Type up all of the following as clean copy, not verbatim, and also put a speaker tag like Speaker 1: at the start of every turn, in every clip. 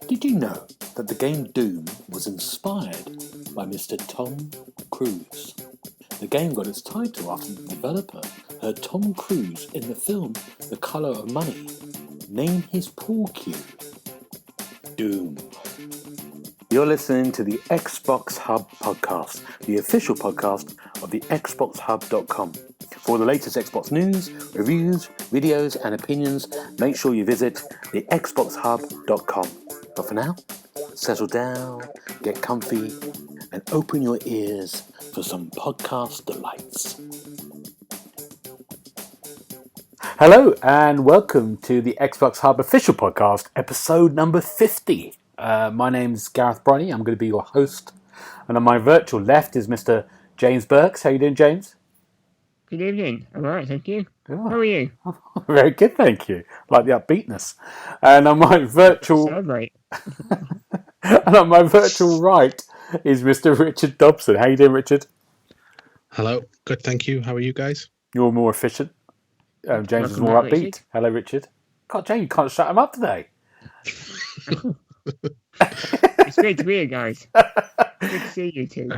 Speaker 1: Did you know that the game Doom was inspired by Mr. Tom Cruise? The game got its title after the developer heard Tom Cruise in the film The Colour of Money name his pool cue Doom. You're listening to the Xbox Hub Podcast, the official podcast of the TheXboxHub.com. For the latest Xbox news, reviews, videos and opinions, make sure you visit TheXboxHub.com. But for now, settle down, get comfy, and open your ears for some podcast delights. Hello, and welcome to the Xbox Hub Official Podcast, episode number 50. My name's Gareth Bronny. I'm going to be your host. And on my virtual left is Mr. James Burks. How you doing, James?
Speaker 2: Good evening. I'm all right, thank you. Oh. How are you?
Speaker 1: Very good, thank you. Like the upbeatness. And on my virtual...
Speaker 2: Celebrate.
Speaker 1: And on my virtual right is Mr. Richard Dobson. How you doing, Richard?
Speaker 3: Hello. Good, thank you. How are you guys?
Speaker 1: You're more efficient. James is more upbeat. Richard. Hello, Richard. God, James, you can't shut him up today.
Speaker 2: It's great to be here, guys. Good to see you two.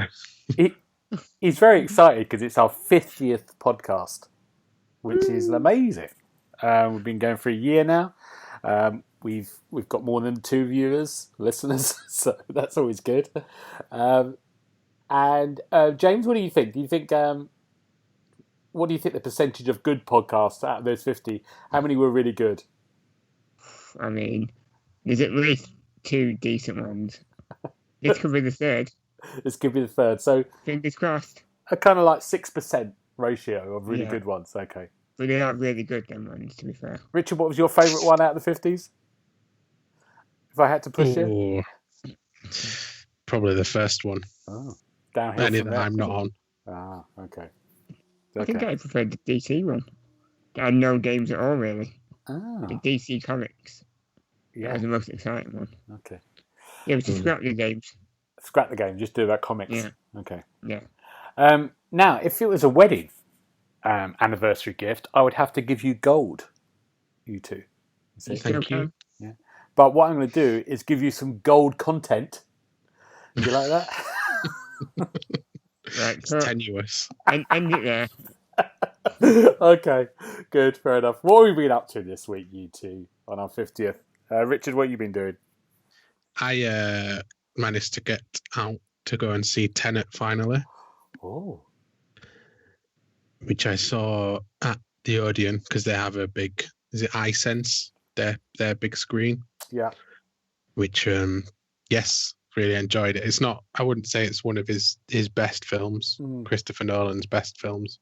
Speaker 1: He's very excited because it's our 50th podcast, which is amazing. We've been going for a year now. We've got more than 2 viewers, listeners, so that's always good. And James, what do you think? What do you think the percentage of good podcasts out of those 50? How many were really good?
Speaker 2: I mean, there's at least 2 decent ones. This could be the third.
Speaker 1: This could be the third. So
Speaker 2: fingers crossed.
Speaker 1: A kind of like 6% ratio of really good ones. Okay.
Speaker 2: But they are really good, them ones, to be fair.
Speaker 1: Richard, what was your favourite one out of the 50s? If I had to push you?
Speaker 3: Probably the first one.
Speaker 1: Oh, downhill.
Speaker 3: Any that I'm not on.
Speaker 1: Ah, okay.
Speaker 2: I think I preferred the DC one. I had no games at all, really.
Speaker 1: Ah.
Speaker 2: The DC comics.
Speaker 1: Yeah.
Speaker 2: That was the most exciting one.
Speaker 1: Okay.
Speaker 2: Yeah, but just scrap the games.
Speaker 1: Scrap the game, just do that comics.
Speaker 2: Yeah.
Speaker 1: Okay.
Speaker 2: Yeah.
Speaker 1: Now, if it was a wedding anniversary gift, I would have to give you gold. You two.
Speaker 3: Thank you.
Speaker 1: Yeah. But what I'm going to do is give you some gold content. Do you like that?
Speaker 2: Right.
Speaker 3: It's tenuous.
Speaker 2: End it there.
Speaker 1: Okay. Good. Fair enough. What have we been up to this week, you two, on our 50th? Richard, what have you been doing?
Speaker 3: I managed to get out to go and see Tenet finally.
Speaker 1: Oh.
Speaker 3: Which I saw at the Odeon because they have a big, is it iSense? Their big screen.
Speaker 1: Yeah.
Speaker 3: Which, yes, really enjoyed it. It's not, I wouldn't say it's one of his best films, Christopher Nolan's best films,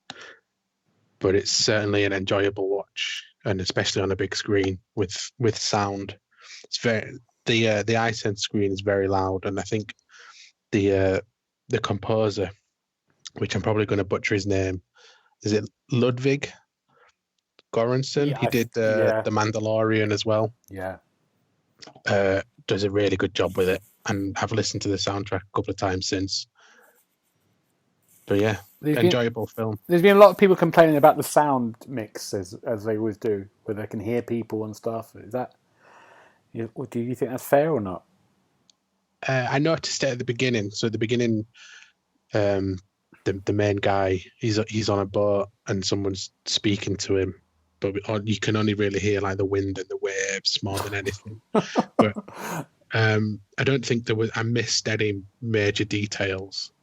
Speaker 3: but it's certainly an enjoyable watch, and especially on a big screen with sound. It's very, the iSense screen is very loud, and I think the composer, which I'm probably going to butcher his name, is it Ludwig Göransson?
Speaker 1: Yeah,
Speaker 3: he did the Mandalorian as well.
Speaker 1: Yeah.
Speaker 3: Does a really good job with it, and I've listened to the soundtrack a couple of times since. But yeah, enjoyable film. There's
Speaker 1: been a lot of people complaining about the sound mix, as they always do, where they can hear people and stuff. Is that? Do you think that's fair or not?
Speaker 3: I noticed it at the beginning. So at the beginning, the main guy, he's on a boat and someone's speaking to him, but you can only really hear like the wind and the waves more than anything. But I don't think I missed any major details.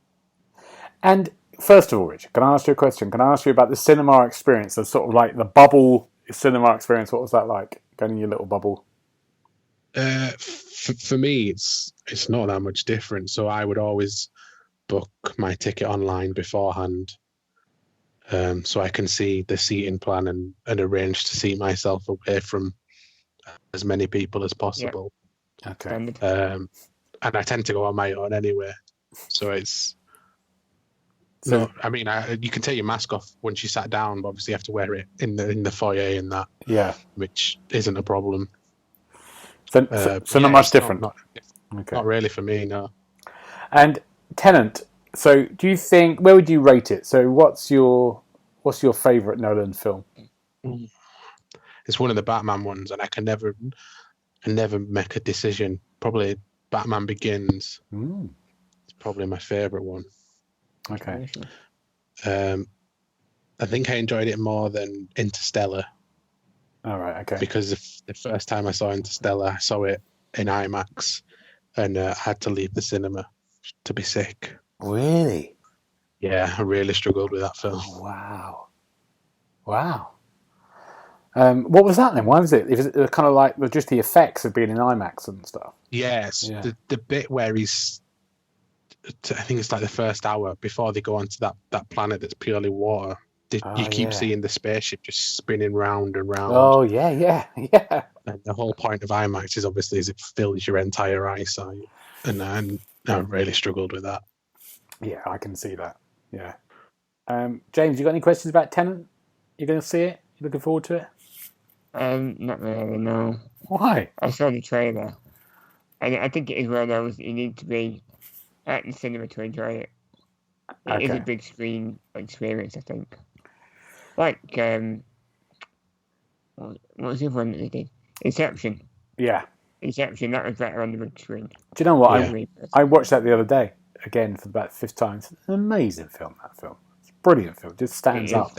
Speaker 1: And first of all, Richard, can I ask you a question? Can I ask you about the cinema experience? The sort of like the bubble cinema experience. What was that like? Going in your little bubble?
Speaker 3: For me, it's not that much different. So I would always book my ticket online beforehand, so I can see the seating plan and arrange to seat myself away from as many people as possible.
Speaker 1: Yeah. Okay.
Speaker 3: And I tend to go on my own anyway, so it's. So I mean, you can take your mask off once you sat down, but obviously you have to wear it in the foyer and that.
Speaker 1: Yeah.
Speaker 3: Which isn't a problem.
Speaker 1: So not much different.
Speaker 3: Not really for me, no.
Speaker 1: And Tenet. So, do you think, where would you rate it? So, what's your What's your favourite Nolan film?
Speaker 3: It's one of the Batman ones, and I can never make a decision. Probably Batman Begins. It's probably my favourite one.
Speaker 1: Okay.
Speaker 3: I think I enjoyed it more than Interstellar.
Speaker 1: All right. Okay.
Speaker 3: Because the first time I saw Interstellar, I saw it in IMAX, and I had to leave the cinema to be sick.
Speaker 1: Really?
Speaker 3: Yeah, I really struggled with that film.
Speaker 1: Wow. What was that then? Why was it? Is it kind of like just the effects of being in IMAX and stuff?
Speaker 3: Yes,
Speaker 1: Yeah.
Speaker 3: the bit where he's, I think it's like the first hour before they go onto that planet that's purely water. You keep seeing the spaceship just spinning round and round.
Speaker 1: Oh yeah.
Speaker 3: And the whole point of IMAX is obviously it fills your entire eyesight, and I really struggled with that.
Speaker 1: Yeah, I can see that. Yeah. James, you got any questions about Tenet? You going to see it? You looking forward to it?
Speaker 2: Not really, no.
Speaker 1: Why?
Speaker 2: I saw the trailer, and I think it is one of those you need to be at the cinema to enjoy it. It is a big screen experience, I think. Like, what was the other one that they did? Inception.
Speaker 1: Yeah.
Speaker 2: Inception, that was better on the big screen.
Speaker 1: Do you know what?
Speaker 3: Yeah.
Speaker 1: I watched that the other day, again, for about the fifth time. It's an amazing film, that film. It's a brilliant film. It just stands up.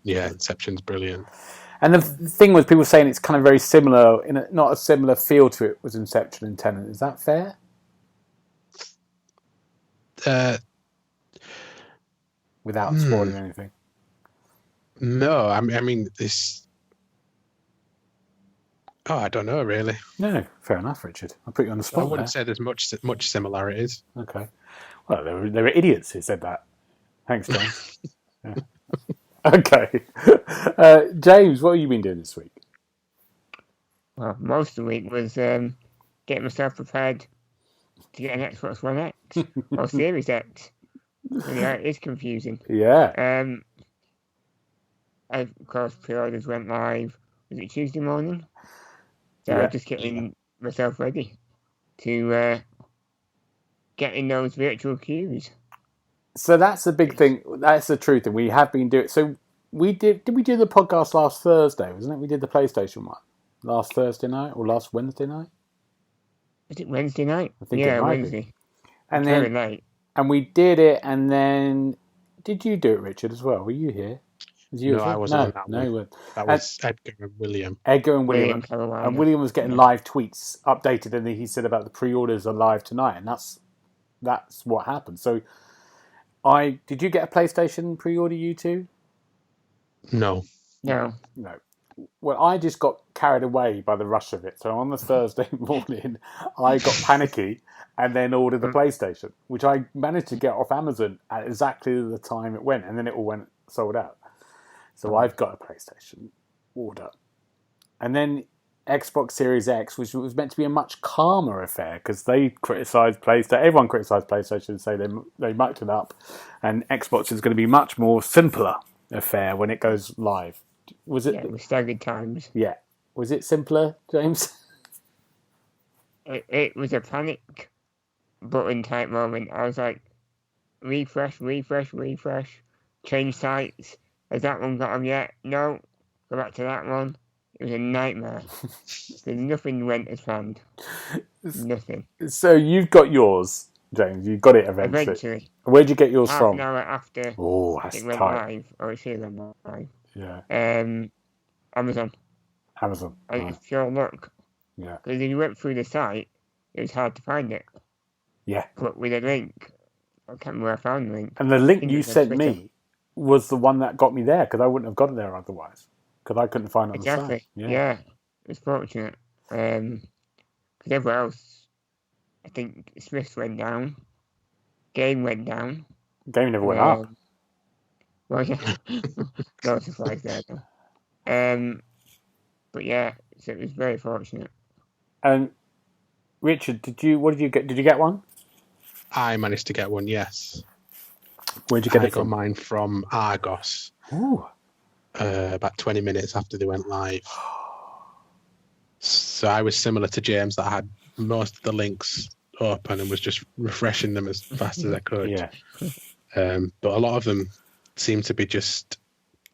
Speaker 3: Yeah, Inception's brilliant.
Speaker 1: And the thing was, people saying it's kind of very similar, not a similar feel to it was Inception and Tenet. Is that fair? Without spoiling anything.
Speaker 3: No, I mean this. Oh, I don't know really.
Speaker 1: No, fair enough, Richard. I'll put you on the spot.
Speaker 3: I wouldn't say there's much similarities.
Speaker 1: Okay. Well, they were idiots who said that. Thanks, James. Yeah. Okay. James, what have you been doing this week?
Speaker 2: Well, most of the week was getting myself prepared to get an Xbox One X or Series X. Yeah, it is confusing.
Speaker 1: Yeah.
Speaker 2: Of course, Preorders went live. Was it Tuesday morning? So I'm just getting myself ready to get in those virtual queues. So
Speaker 1: that's the big thing. That's the truth, and we have been doing. So did we do the podcast last Thursday? Wasn't it? We did the PlayStation one last Thursday night or last Wednesday night.
Speaker 2: Was it Wednesday night?
Speaker 1: I think it might
Speaker 2: Wednesday.
Speaker 1: Be. And
Speaker 2: very
Speaker 1: then
Speaker 2: late.
Speaker 1: And we did it, and then did you do it, Richard, as well? Were you here?
Speaker 3: No, I wasn't on that one.
Speaker 1: No,
Speaker 3: that was Edgar and William.
Speaker 1: Edgar and William. And William was getting live tweets updated, and he said about the pre-orders are live tonight, and that's what happened. So, did you get a PlayStation pre-order, you two?
Speaker 3: No.
Speaker 1: Well, I just got carried away by the rush of it. So on the Thursday morning, I got panicky and then ordered the PlayStation, which I managed to get off Amazon at exactly the time it went, and then it all went sold out. So I've got a PlayStation order. And then Xbox Series X, which was meant to be a much calmer affair, because they criticised PlayStation. Everyone criticised PlayStation and say they mucked it up. And Xbox is going to be much more simpler affair when it goes live. Was it?
Speaker 2: Yeah, with staggered times.
Speaker 1: Yeah. Was it simpler, James?
Speaker 2: It was a panic button type moment. I was like, refresh, change sites. Has that one got them yet? No. Go back to that one. It was a nightmare. Nothing went as planned. Nothing.
Speaker 1: So you've got yours, James. You got it eventually. Where'd you get yours from?
Speaker 2: Half an hour after it went live, or it's here then live.
Speaker 1: Yeah.
Speaker 2: Amazon. It's pure luck.
Speaker 1: Yeah.
Speaker 2: Because if you went through the site, it was hard to find it.
Speaker 1: Yeah.
Speaker 2: But with a link, I can't remember where I found the link.
Speaker 1: And the link you sent me was the one that got me there, because I wouldn't have got it there otherwise. Because I couldn't find it on the site.
Speaker 2: Yeah. It's fortunate. Because everywhere else, I think Smith's went down. Game went down.
Speaker 1: Game never went up.
Speaker 2: Well, yeah. No surprise there, though. But yeah, so it was very fortunate.
Speaker 1: And Richard, what did you get? Did you get one?
Speaker 3: I managed to get one, yes.
Speaker 1: Where'd you get it
Speaker 3: from?
Speaker 1: I got
Speaker 3: mine from Argos.
Speaker 1: Ooh.
Speaker 3: About 20 minutes after they went live. So I was similar to James, that I had most of the links open and was just refreshing them as fast as I could.
Speaker 1: Yeah.
Speaker 3: But a lot of them seem to be just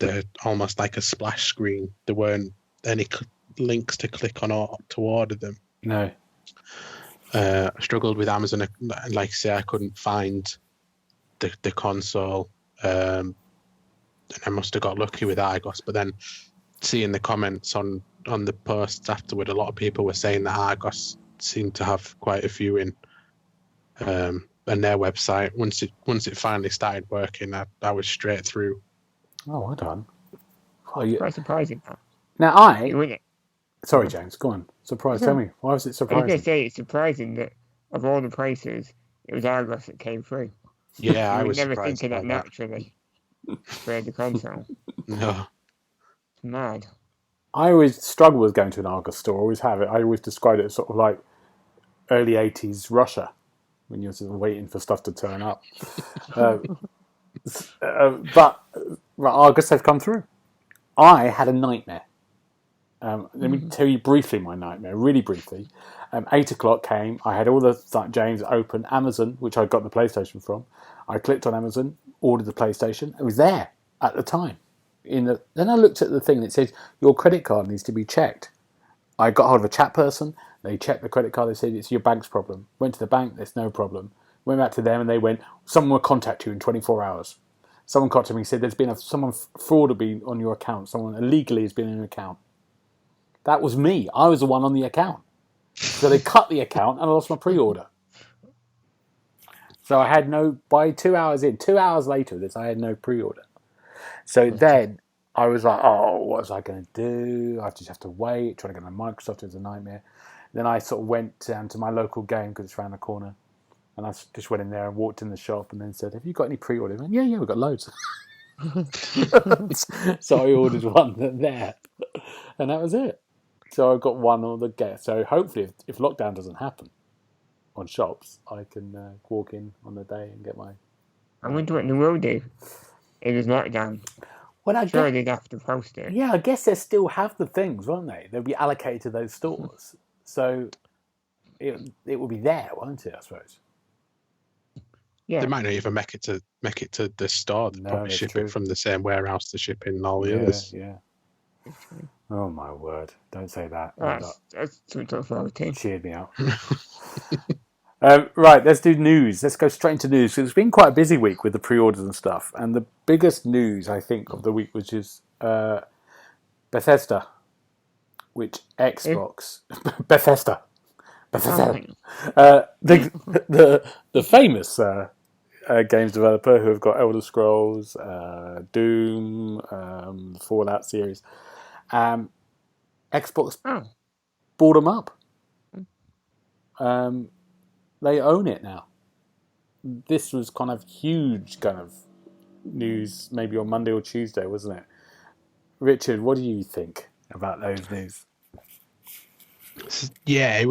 Speaker 3: they're almost like a splash screen. There weren't any links to click on or to order them.
Speaker 1: No.
Speaker 3: I struggled with Amazon. Like I say, I couldn't find the console. And I must have got lucky with Argos. But then seeing the comments on the posts afterward, a lot of people were saying that Argos seemed to have quite a few in. And their website, once it finally started working, I was straight through.
Speaker 1: Oh, well done.
Speaker 2: Quite surprising.
Speaker 1: Now
Speaker 2: You win it.
Speaker 1: Sorry, James, go on. Surprise, tell me. Why was it
Speaker 2: I was
Speaker 1: surprising?
Speaker 2: going to say it's surprising that of all the places, it was Argos that came through.
Speaker 3: Yeah, I
Speaker 2: would
Speaker 3: was
Speaker 2: never
Speaker 3: surprised
Speaker 2: think of that
Speaker 3: by
Speaker 2: naturally for the console.
Speaker 3: No.
Speaker 2: It's mad.
Speaker 1: I always struggle with going to an Argos store. Always have it. I always describe it as sort of like early 80s Russia, when you're sort of waiting for stuff to turn up. But Argos have come through. I had a nightmare. Let me tell you briefly my nightmare, really briefly. 8 o'clock came. I had all the James open Amazon, which I got the PlayStation from. I clicked on Amazon, ordered the PlayStation. It was there at the time. Then I looked at the thing that says your credit card needs to be checked. I got hold of a chat person. They checked the credit card. They said it's your bank's problem. Went to the bank. There's no problem. Went back to them and they went, someone will contact you in 24 hours. Someone contacted me and said there's been someone fraud been on your account. Someone illegally has been in your account. That was me. I was the one on the account. So they cut the account and I lost my pre-order. So I had by 2 hours in, 2 hours later this, I had no pre-order. So then I was like, oh, what was I going to do? I just have to wait, trying to get my Microsoft. It was a nightmare. Then I sort of went down to my local game because it's around the corner. And I just went in there and walked in the shop and then said, have you got any pre-orders? Yeah, we've got loads. So I ordered one there. And that was it. So I've got one on the get. So hopefully, if lockdown doesn't happen on shops, I can walk in on the day and get my.
Speaker 2: I wonder what they will do if there's lockdown.
Speaker 1: Well,
Speaker 2: Sure, they'd have to post it.
Speaker 1: Yeah, I guess they still have the things, won't they? They'll be allocated to those stores, so it will be there, won't it? I suppose.
Speaker 2: Yeah.
Speaker 3: They might not even make it to the store. They probably ship it from the same warehouse to ship in all the others.
Speaker 1: Yeah. Oh my word! Don't say that.
Speaker 2: That's too tough for our team.
Speaker 1: Cheered me out. Right, let's do news. Let's go straight into news. It's been quite a busy week with the pre-orders and stuff. And the biggest news, I think, of the week was just Bethesda, which Xbox... Bethesda. The famous games developer who have got Elder Scrolls, Doom, Fallout series. Xbox bought them up. They own it now. This was kind of huge kind of news maybe on Monday or Tuesday, wasn't it? Richard, what do you think about those news?
Speaker 3: Yeah,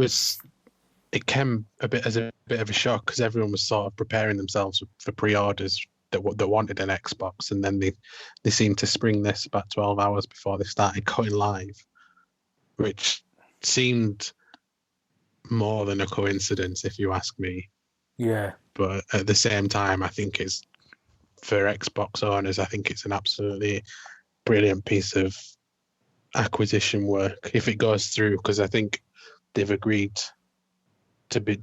Speaker 3: it came a bit as a bit of a shock because everyone was sort of preparing themselves for pre-orders that wanted an Xbox, and then they seemed to spring this about 12 hours before they started going live, which seemed more than a coincidence, if you ask me.
Speaker 1: Yeah.
Speaker 3: But at the same time, I think it's, for Xbox owners, I think it's an absolutely brilliant piece of acquisition work if it goes through, because I think they've agreed to be,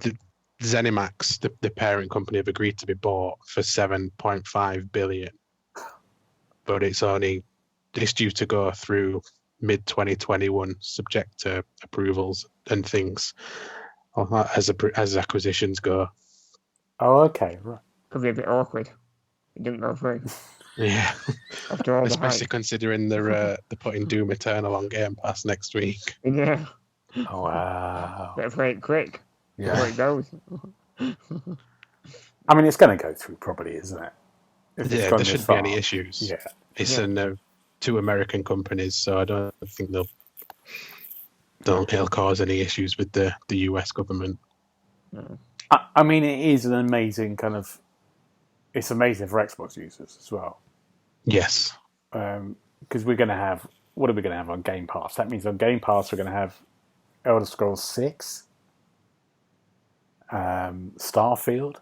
Speaker 3: ZeniMax, the parent company, have agreed to be bought for $7.5 billion. But it's due to go through mid-2021, subject to approvals and things as acquisitions go.
Speaker 1: Oh, okay, right.
Speaker 2: Could be a bit awkward. It didn't go through.
Speaker 3: Yeah,
Speaker 2: after all
Speaker 3: especially considering they're putting Doom Eternal on Game Pass next week.
Speaker 2: Yeah.
Speaker 1: Oh wow.
Speaker 2: Better play it quick.
Speaker 1: Yeah.
Speaker 2: Before it goes.
Speaker 1: I mean, it's going to go through probably, isn't it?
Speaker 3: Yeah, there shouldn't be any issues.
Speaker 1: Yeah.
Speaker 3: It's two American companies, so I don't think it'll cause any issues with the US government.
Speaker 2: No.
Speaker 1: I mean, it is an amazing kind of... It's amazing for Xbox users as well.
Speaker 3: Yes.
Speaker 1: Because we're going to have... What are we going to have on Game Pass? That means on Game Pass we're going to have Elder Scrolls 6, Starfield,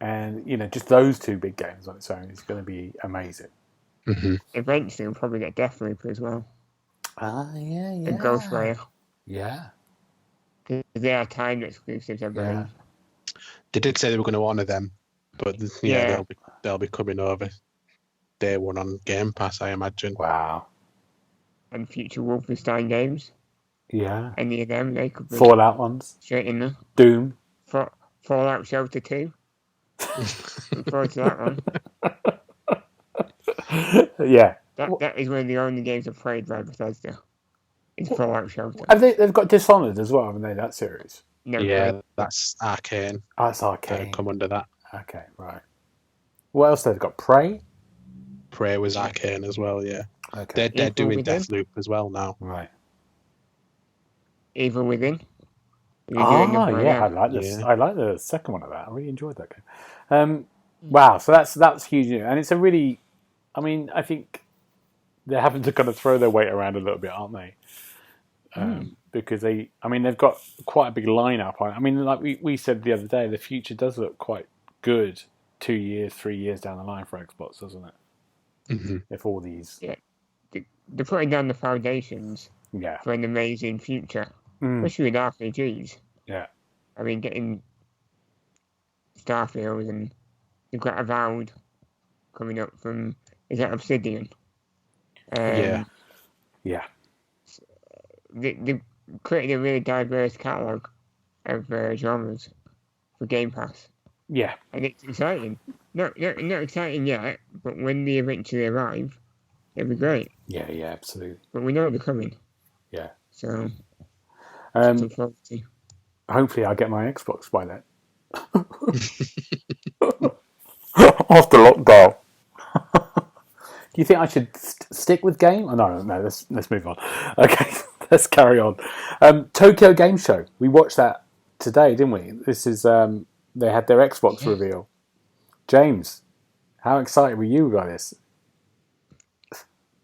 Speaker 1: and, just those two big games on its own is going to be amazing.
Speaker 2: Eventually, we'll probably get Deathloop as well.
Speaker 1: Yeah.
Speaker 2: And Ghostwire.
Speaker 1: Yeah.
Speaker 2: Because they are timed exclusives, I believe.
Speaker 1: Yeah.
Speaker 3: They did say they were going to honour them, but
Speaker 2: Yeah.
Speaker 3: they'll be coming over day one on Game Pass, I imagine.
Speaker 1: Wow.
Speaker 2: And future Wolfenstein games.
Speaker 1: Yeah.
Speaker 2: Any of them, they could be
Speaker 1: Fallout ones.
Speaker 2: straight in there.
Speaker 1: Doom.
Speaker 2: Fallout Shelter 2. Look forward to that one.
Speaker 1: Yeah.
Speaker 2: That is one of the only games I've played by Bethesda. It's Fallout Shelter.
Speaker 1: They've got Dishonored as well, haven't they, that series?
Speaker 2: No,
Speaker 3: Yeah, that's Arcane.
Speaker 1: Oh, it's Arcane.
Speaker 3: Come under that.
Speaker 1: Okay, right. What else they've got? Prey?
Speaker 3: Prey was Arcane as well, yeah.
Speaker 1: Okay.
Speaker 3: They're
Speaker 2: Evil
Speaker 3: doing
Speaker 2: Within?
Speaker 3: Deathloop as well now.
Speaker 1: Right.
Speaker 2: Evil Within.
Speaker 1: Yeah, I like this.
Speaker 3: Yeah.
Speaker 1: I like the second one of that. I really enjoyed that game. Wow, so that's huge, and it's a really. I mean, I think they're having to kind of throw their weight around a little bit, aren't they? Because they've got quite a big lineup. I mean, like we said the other day, the future does look quite good 2 years, 3 years down the line for Xbox, doesn't it?
Speaker 3: Mm-hmm.
Speaker 1: If all these,
Speaker 2: They're putting down the foundations for an amazing future, especially with RPGs.
Speaker 1: Yeah.
Speaker 2: I mean, getting Starfield, and you've got Avowed coming up from, is that Obsidian?
Speaker 3: Yeah.
Speaker 2: They've created a really diverse catalogue of genres for Game Pass.
Speaker 1: Yeah.
Speaker 2: And it's exciting. Not exciting yet, but when they eventually arrive, it'll be great.
Speaker 1: Yeah, absolutely.
Speaker 2: But we know they're coming.
Speaker 1: Yeah.
Speaker 2: So,
Speaker 1: hopefully I'll get my Xbox by then. After lockdown. Do you think I should stick with game? Oh, no, let's move on. Okay, let's carry on. Tokyo Game Show. We watched that today, didn't we? This is, they had their Xbox reveal. James, how excited were you by this?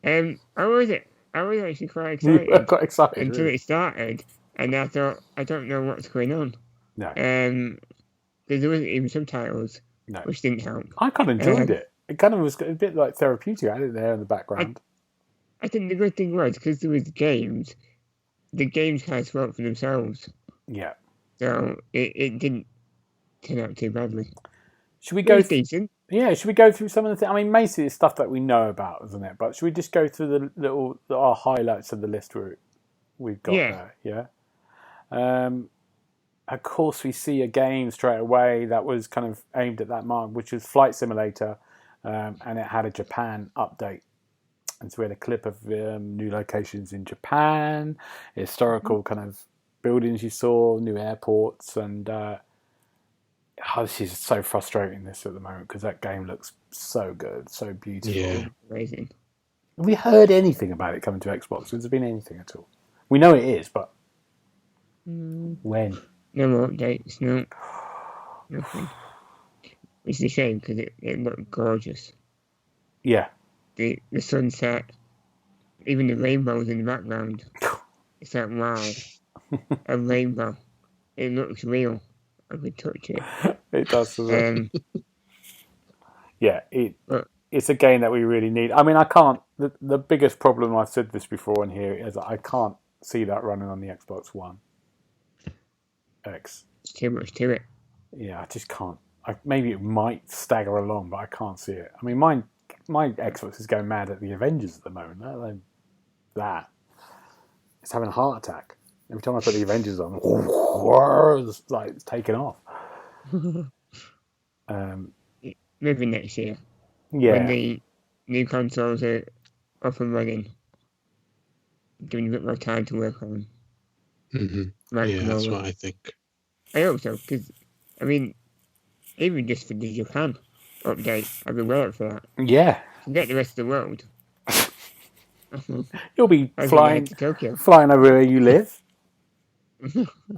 Speaker 2: I was actually quite excited.
Speaker 1: You were quite excited
Speaker 2: until
Speaker 1: really?
Speaker 2: It started, and I thought, I don't know what's going on.
Speaker 1: No.
Speaker 2: Because there wasn't even subtitles, which didn't help.
Speaker 1: I kind of enjoyed it. It kind of was a bit like therapeutic. I had it there in the background.
Speaker 2: I think the good thing was, because there was games, the games kind of spoke for themselves.
Speaker 1: Yeah.
Speaker 2: So it didn't turn out too badly.
Speaker 1: Should we go?
Speaker 2: Decent.
Speaker 1: Yeah. Should we go through some of the things? I mean, mostly it's stuff that we know about, isn't it? But should we just go through our highlights of the list we've got there? Yeah. Of course, we see a game straight away that was kind of aimed at that mark, which was Flight Simulator, and it had a Japan update. And so we had a clip of new locations in Japan, historical kind of buildings you saw, new airports, and this is so frustrating this at the moment because that game looks so good, so beautiful.
Speaker 3: Yeah.
Speaker 2: Amazing.
Speaker 1: Have we heard anything about it coming to Xbox? Has there been anything at all? We know it is, but when?
Speaker 2: No more updates, no. Nothing. Which is a shame because it looked gorgeous.
Speaker 1: Yeah.
Speaker 2: The sunset, even the rainbows in the background. It's like, wow. A rainbow. It looks real. I could touch it.
Speaker 1: It does. Yeah, it's a game that we really need. I mean, I can't. The biggest problem, I've said this before in here, is I can't see that running on the Xbox One X.
Speaker 2: It's too much to it.
Speaker 1: Yeah, I just can't. Maybe it might stagger along, but I can't see it. I mean, my Xbox is going mad at the Avengers at the moment. Let alone that. It's having a heart attack. Every time I put the Avengers on, it's like it's taking off.
Speaker 2: Maybe next year.
Speaker 1: Yeah.
Speaker 2: When the new consoles are up and running. Giving you a bit more time to work on.
Speaker 3: Mm-hmm. Yeah, that's what I think.
Speaker 2: I hope so, because, I mean, even just for the Japan update, I'd be well up for that.
Speaker 1: Yeah.
Speaker 2: Forget the rest of the world.
Speaker 1: You'll be flying over where you live.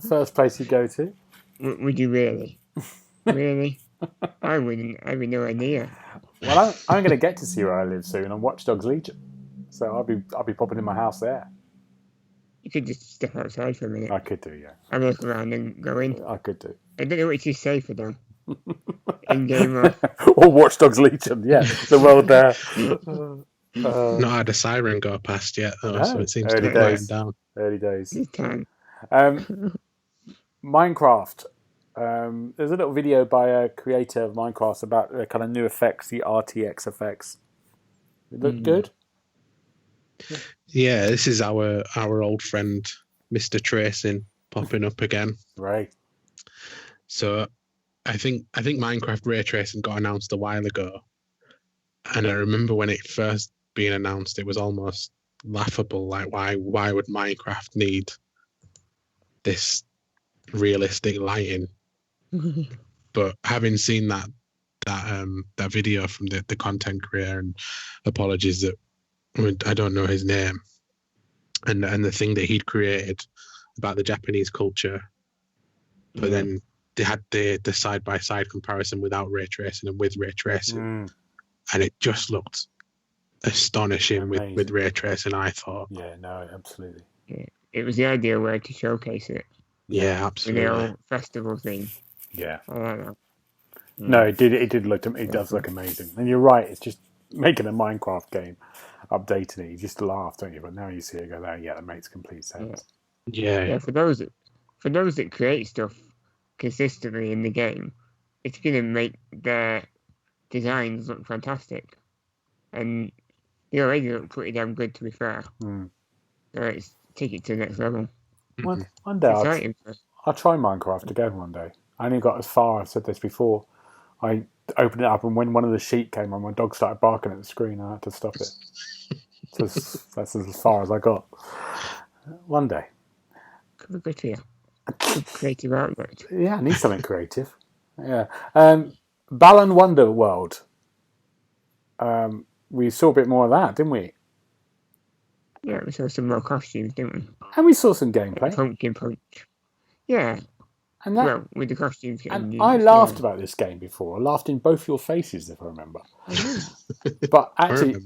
Speaker 1: First place you go to.
Speaker 2: Would you really? Really? I wouldn't. I'd be nowhere near.
Speaker 1: Well, I'm going to get to see where I live soon on Watch Dogs Legion, so I'll be popping in my house there.
Speaker 2: You could just step outside for a minute.
Speaker 1: I could do, yeah.
Speaker 2: And look around and go in.
Speaker 1: I could do.
Speaker 2: I don't know which is safer though. In game or
Speaker 1: Watch Dogs Legion, yeah. The world there.
Speaker 3: Not had a siren go past yet, though, so
Speaker 1: No,
Speaker 3: it seems
Speaker 1: early
Speaker 3: to be dying
Speaker 1: days.
Speaker 3: down.
Speaker 1: Early days.
Speaker 2: You can.
Speaker 1: Minecraft. There's a little video by a creator of Minecraft about the kind of new effects, the RTX effects. It looked good.
Speaker 3: Yeah, this is our old friend, Mr. Tracing, popping up again.
Speaker 1: Right.
Speaker 3: So I think Minecraft ray tracing got announced a while ago, and I remember when it first being announced, it was almost laughable. Like, why would Minecraft need this realistic lighting? But having seen that video from the content creator, and apologies that I don't know his name, and the thing that he'd created about the Japanese culture, but then they had the side by side comparison without ray tracing and with ray tracing, and it just looked astonishing with ray tracing. I thought,
Speaker 1: yeah, no, absolutely.
Speaker 2: Yeah. It was the ideal way to showcase it.
Speaker 3: Yeah, absolutely.
Speaker 2: The old festival thing.
Speaker 1: Yeah.
Speaker 2: I like that.
Speaker 1: No, it did look. It does look amazing, and you're right. It's just making a Minecraft game, updating it. You just laugh, don't you? But now you see it go there. Yeah, that makes complete sense.
Speaker 3: Yeah.
Speaker 2: For those that create stuff consistently in the game, it's going to make their designs look fantastic, and they already look pretty damn good, to be fair. So it's take it to the next level.
Speaker 1: One day I'll try Minecraft again one day. I only got as far. I've said this before. I opened it up, and when one of the sheep came on, my dog started barking at the screen. I had to stop it. That's as far as I got. One day.
Speaker 2: Could be good here. Creative outlet.
Speaker 1: Yeah, I need something creative. Yeah. Balan Wonder World. We saw a bit more of that, didn't we?
Speaker 2: Yeah, we saw some more costumes, didn't we?
Speaker 1: And we saw some gameplay.
Speaker 2: Pumpkin Punch. Yeah.
Speaker 1: And that,
Speaker 2: well, with the costumes getting
Speaker 1: and
Speaker 2: used,
Speaker 1: I laughed about this game before. I laughed in both your faces, if I remember. But actually,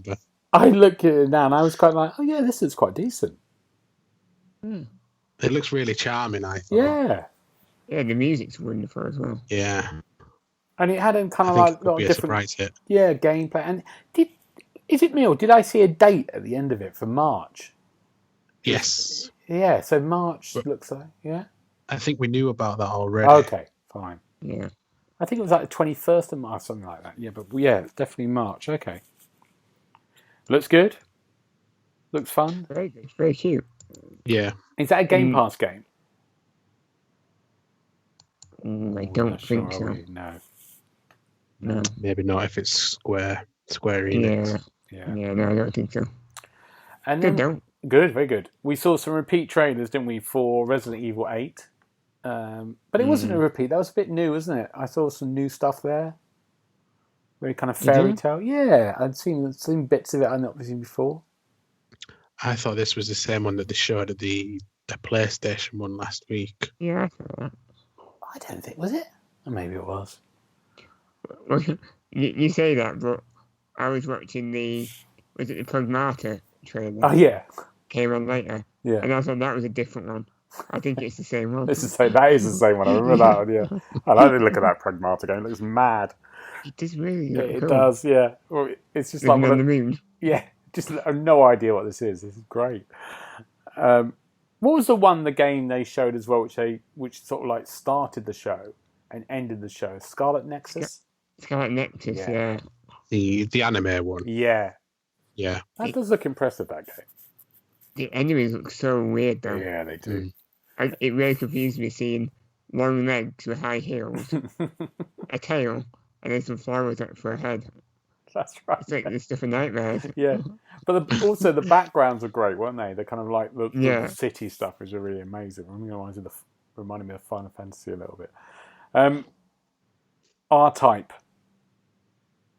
Speaker 1: I look at it now and I was quite like, oh yeah, this is quite decent.
Speaker 3: It looks really charming, I thought.
Speaker 1: Yeah.
Speaker 2: Yeah, the music's wonderful as well.
Speaker 3: Yeah.
Speaker 1: And it had a kind of like a lot of different gameplay. And is it me or did I see a date at the end of it for March?
Speaker 3: Yes.
Speaker 1: Yeah, so March looks like, yeah.
Speaker 3: I think we knew about that already.
Speaker 1: Okay, fine.
Speaker 2: Yeah.
Speaker 1: I think it was like the 21st of March, something like that. Yeah, but yeah, it's definitely March. Okay. Looks good. Looks fun.
Speaker 2: It's very cute.
Speaker 3: Yeah.
Speaker 1: Is that a Game Pass game?
Speaker 2: I don't think so.
Speaker 1: No.
Speaker 3: Maybe not if it's Square Enix.
Speaker 2: Yeah, no, I don't think so.
Speaker 1: And
Speaker 2: good, though.
Speaker 1: Good, very good. We saw some repeat trailers, didn't we, for Resident Evil 8? But it wasn't a repeat. That was a bit new, wasn't it? I saw some new stuff there. Very kind of fairy tale. Yeah, I'd seen bits of it I'd not seen before.
Speaker 3: I thought this was the same one that they showed at the PlayStation one last week.
Speaker 2: Yeah, I thought that.
Speaker 1: I don't think, was it? Or maybe it was.
Speaker 2: Well, you say that, but I was watching the Pragmata trailer?
Speaker 1: Oh, yeah.
Speaker 2: Came on later.
Speaker 1: Yeah.
Speaker 2: And I thought that was a different one. I think it's the same one.
Speaker 1: That is the same one. I remember that one, yeah. I like the look at that Pragmata game. It looks mad.
Speaker 2: It does really look cool.
Speaker 1: It does, yeah. Well, it's just
Speaker 2: like on the moon.
Speaker 1: Yeah. Just I have no idea what this is. This is great. What was the game they showed as well, which sort of like started the show and ended the show? Scarlet Nexus?
Speaker 2: Scarlet Nexus, yeah.
Speaker 3: The anime one.
Speaker 1: Yeah.
Speaker 3: Yeah.
Speaker 1: That does look impressive, that game.
Speaker 2: The enemies look so weird, though.
Speaker 1: Yeah, they do.
Speaker 2: It really confused me seeing long legs with high heels, a tail, and then some flowers for a head.
Speaker 1: That's right.
Speaker 2: It's like the stuff of nightmares.
Speaker 1: Yeah. But also the backgrounds are great, weren't they? They're kind of like the city stuff is really amazing. Reminded me of Final Fantasy a little bit. R-Type.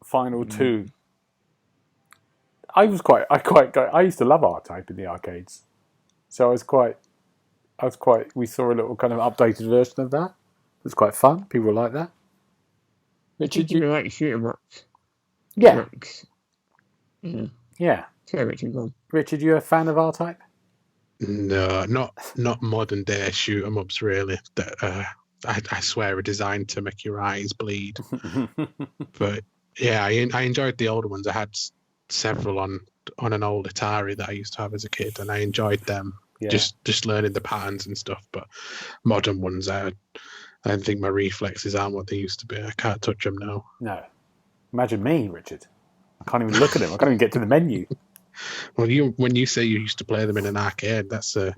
Speaker 1: Final 2. I used to love R-Type in the arcades. So we saw a little kind of updated version of that. It was quite fun. People like that.
Speaker 2: Richard, you like shoot 'em ups?
Speaker 1: Yeah.
Speaker 2: Yeah. So
Speaker 1: Richard, you a fan of R-Type?
Speaker 3: No, not modern day shoot 'em ups really. I swear are designed to make your eyes bleed. But yeah, I enjoyed the older ones. I had several on on an old Atari that I used to have as a kid, and I enjoyed them.
Speaker 1: Yeah.
Speaker 3: Just learning the patterns and stuff. But modern ones, I think my reflexes aren't what they used to be. I can't touch them now.
Speaker 1: No. Imagine me, Richard. I can't even look at them. I can't even get to the menu.
Speaker 3: Well, when you say you used to play them in an arcade, that's an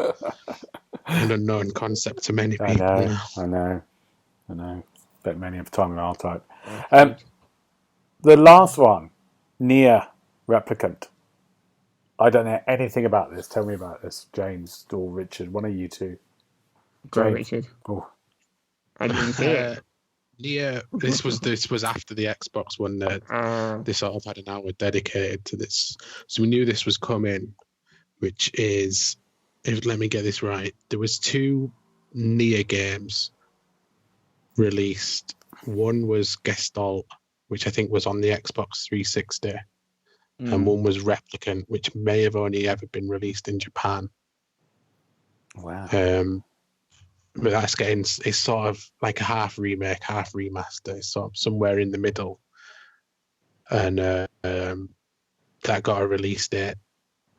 Speaker 3: unknown concept to many people.
Speaker 1: I know. Bet many of time in our type. The last one, Nier Replicant. I don't know anything about this. Tell me about this, James or Richard. One of you two.
Speaker 2: Go on, Richard.
Speaker 1: Oh.
Speaker 2: I didn't see it.
Speaker 3: Nier. This was after the Xbox one. They sort of had an hour dedicated to this, so we knew this was coming. Which is, let me get this right. There was 2 Nier games released. One was Gestalt, which I think was on the Xbox 360, and one was Replicant, which may have only ever been released in Japan.
Speaker 1: Wow.
Speaker 3: But that's it's sort of like a half remake, half remaster. It's sort of somewhere in the middle, and that got a release date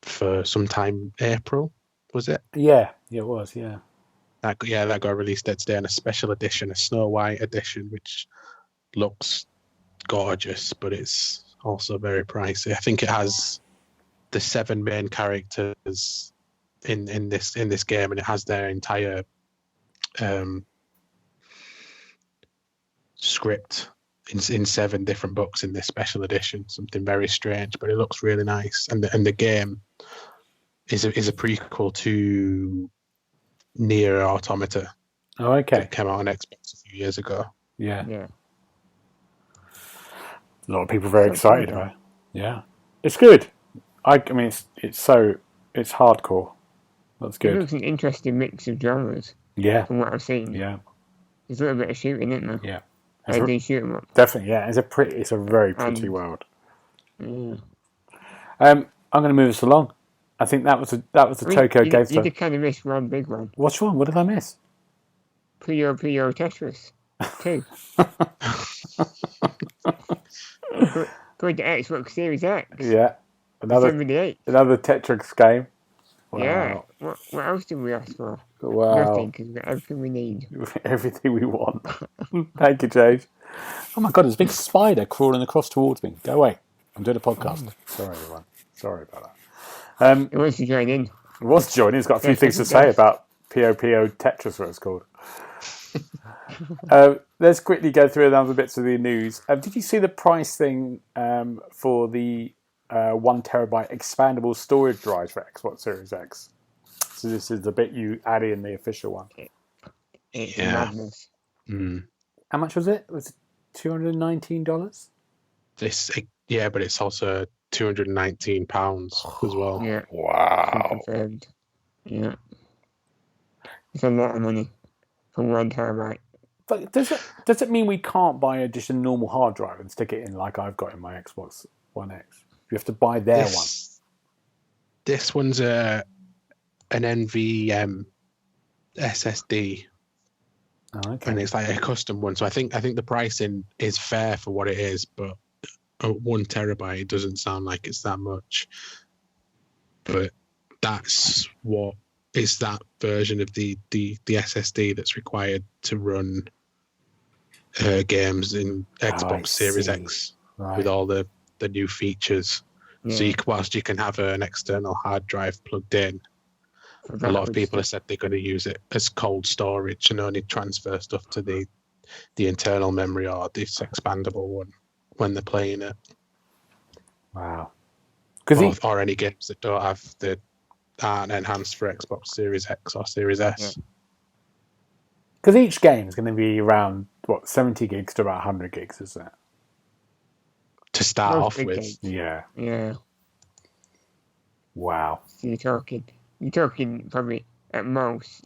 Speaker 3: for sometime April, was it?
Speaker 1: Yeah, it was. Yeah.
Speaker 3: That got a release date today, and a special edition, a Snow White edition, which looks gorgeous, but it's also very pricey. I think it has the 7 main characters in this game, and it has their entire script in 7 different books in this special edition. Something very strange, but it looks really nice. And the game is a prequel to Nier Automata.
Speaker 1: Oh, okay.
Speaker 3: That came out on Xbox a few years ago.
Speaker 1: Yeah.
Speaker 2: Yeah.
Speaker 1: A lot of people are very excited about it. Yeah. It's good. I mean, it's hardcore. That's good.
Speaker 2: It looks an interesting mix of genres.
Speaker 1: Yeah.
Speaker 2: From what I've seen.
Speaker 1: Yeah.
Speaker 2: There's a little bit of shooting, isn't there?
Speaker 1: Yeah.
Speaker 2: They do shoot 'em up.
Speaker 1: Definitely, yeah. It's a very pretty world.
Speaker 2: Yeah.
Speaker 1: I'm going to move us along. I think that was the Tokyo Game Show.
Speaker 2: You did kind of miss one big one.
Speaker 1: Which one? What did I miss?
Speaker 2: Puyo Tetris 2. Going to Xbox Series X.
Speaker 1: Yeah. Another Tetris game. Wow.
Speaker 2: Yeah. What else did we ask for?
Speaker 1: Wow.
Speaker 2: Nothing, because we've got everything we need.
Speaker 1: Everything we want. Thank you, James. Oh my God, there's a big spider crawling across towards me. Go away. I'm doing a podcast. Sorry, everyone. Sorry about that.
Speaker 2: It wants to join in.
Speaker 1: It was joining. He's got a few things to say about Puyo Tetris, what it's called. Let's quickly go through another bits of the news. Did you see the price thing for the 1 terabyte expandable storage drive for Xbox Series X? So this is the bit you add in the official one.
Speaker 2: It's madness.
Speaker 1: How much was it? Was it $219?
Speaker 3: But it's also £219 as well.
Speaker 2: Yeah.
Speaker 1: Wow.
Speaker 2: Confirmed. Yeah. It's a lot of money for 1 terabyte.
Speaker 1: But does it mean we can't buy just a normal hard drive and stick it in like I've got in my Xbox One X? You have to buy their one.
Speaker 3: This one's an NVMe SSD.
Speaker 1: Oh, okay.
Speaker 3: And it's like a custom one. So I think the pricing is fair for what it is, but 1 terabyte doesn't sound like it's that much. But that's what is that version of the SSD that's required to run games in Xbox Series X with all the new features. Yeah. So whilst you can have an external hard drive plugged in, a lot of people have said they're going to use it as cold storage and only transfer stuff to the internal memory or this expandable one when they're playing it.
Speaker 1: Wow.
Speaker 3: Or any games that don't have aren't enhanced for Xbox Series X or Series S.
Speaker 1: Because each game is going to be around 70 gigs to about 100 gigs, isn't it?
Speaker 3: To start off with.
Speaker 2: Games.
Speaker 1: Yeah.
Speaker 2: Yeah.
Speaker 1: Wow.
Speaker 2: So you're talking probably at most